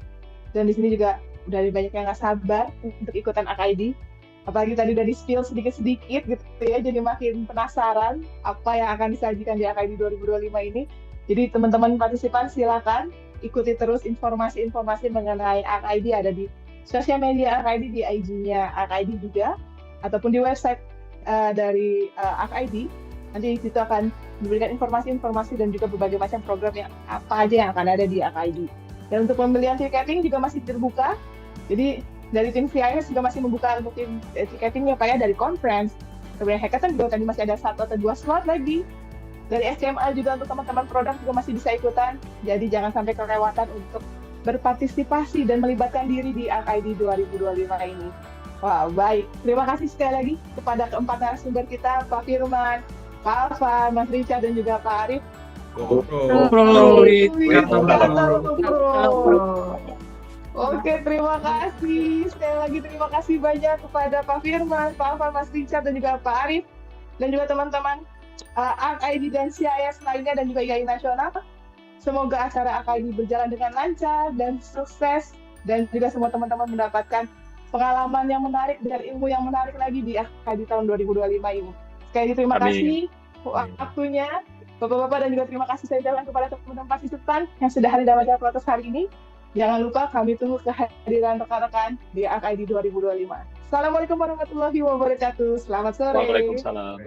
Dan di sini juga udah banyak yang nggak sabar untuk ikutan AKID. Apalagi tadi udah di-spill sedikit-sedikit gitu ya, jadi makin penasaran apa yang akan disajikan di AKID 2025 ini. Jadi teman-teman partisipan silakan ikuti terus informasi-informasi mengenai AKID ada di sosial media AKID, di IG-nya AKID juga, ataupun di website dari AKID. Nanti di situ akan diberikan informasi-informasi dan juga berbagai macam program yang apa aja yang akan ada di AKID. Dan untuk pembelian tiketing juga masih terbuka. Jadi dari tim CIS juga masih membuka untuk tim tiketingnya Pak ya, dari conference. Kemudian hackathon juga tadi masih ada 1 atau 2 slot lagi. Dari SMA juga untuk teman-teman produk juga masih bisa ikutan. Jadi jangan sampai kelewatan untuk berpartisipasi dan melibatkan diri di AKID 2025 ini. Wah, baik. Terima kasih sekali lagi kepada keempat narasumber kita, Pak Firman, Pak Alvar, Mas Richard, dan juga Pak Arif. Oke, terima kasih. Sekali lagi terima kasih banyak kepada Pak Firman, Pak Alvar, Mas Richard, dan juga Pak Arif. Dan juga teman-teman AKID dan CIS lainnya dan juga IAI Nasional. Semoga acara AKID berjalan dengan lancar dan sukses. Dan juga semua teman-teman mendapatkan pengalaman yang menarik dan ilmu yang menarik lagi di AKID tahun 2025 ini. Sekali lagi terima kasih waktunya. Bapak-bapak, dan juga terima kasih saya ucapkan kepada teman-teman partisipan yang sudah hadir dalam acara protes hari ini. Jangan lupa kami tunggu kehadiran rekan-rekan di AKID 2025. Assalamualaikum warahmatullahi wabarakatuh. Selamat sore. Waalaikumsalam.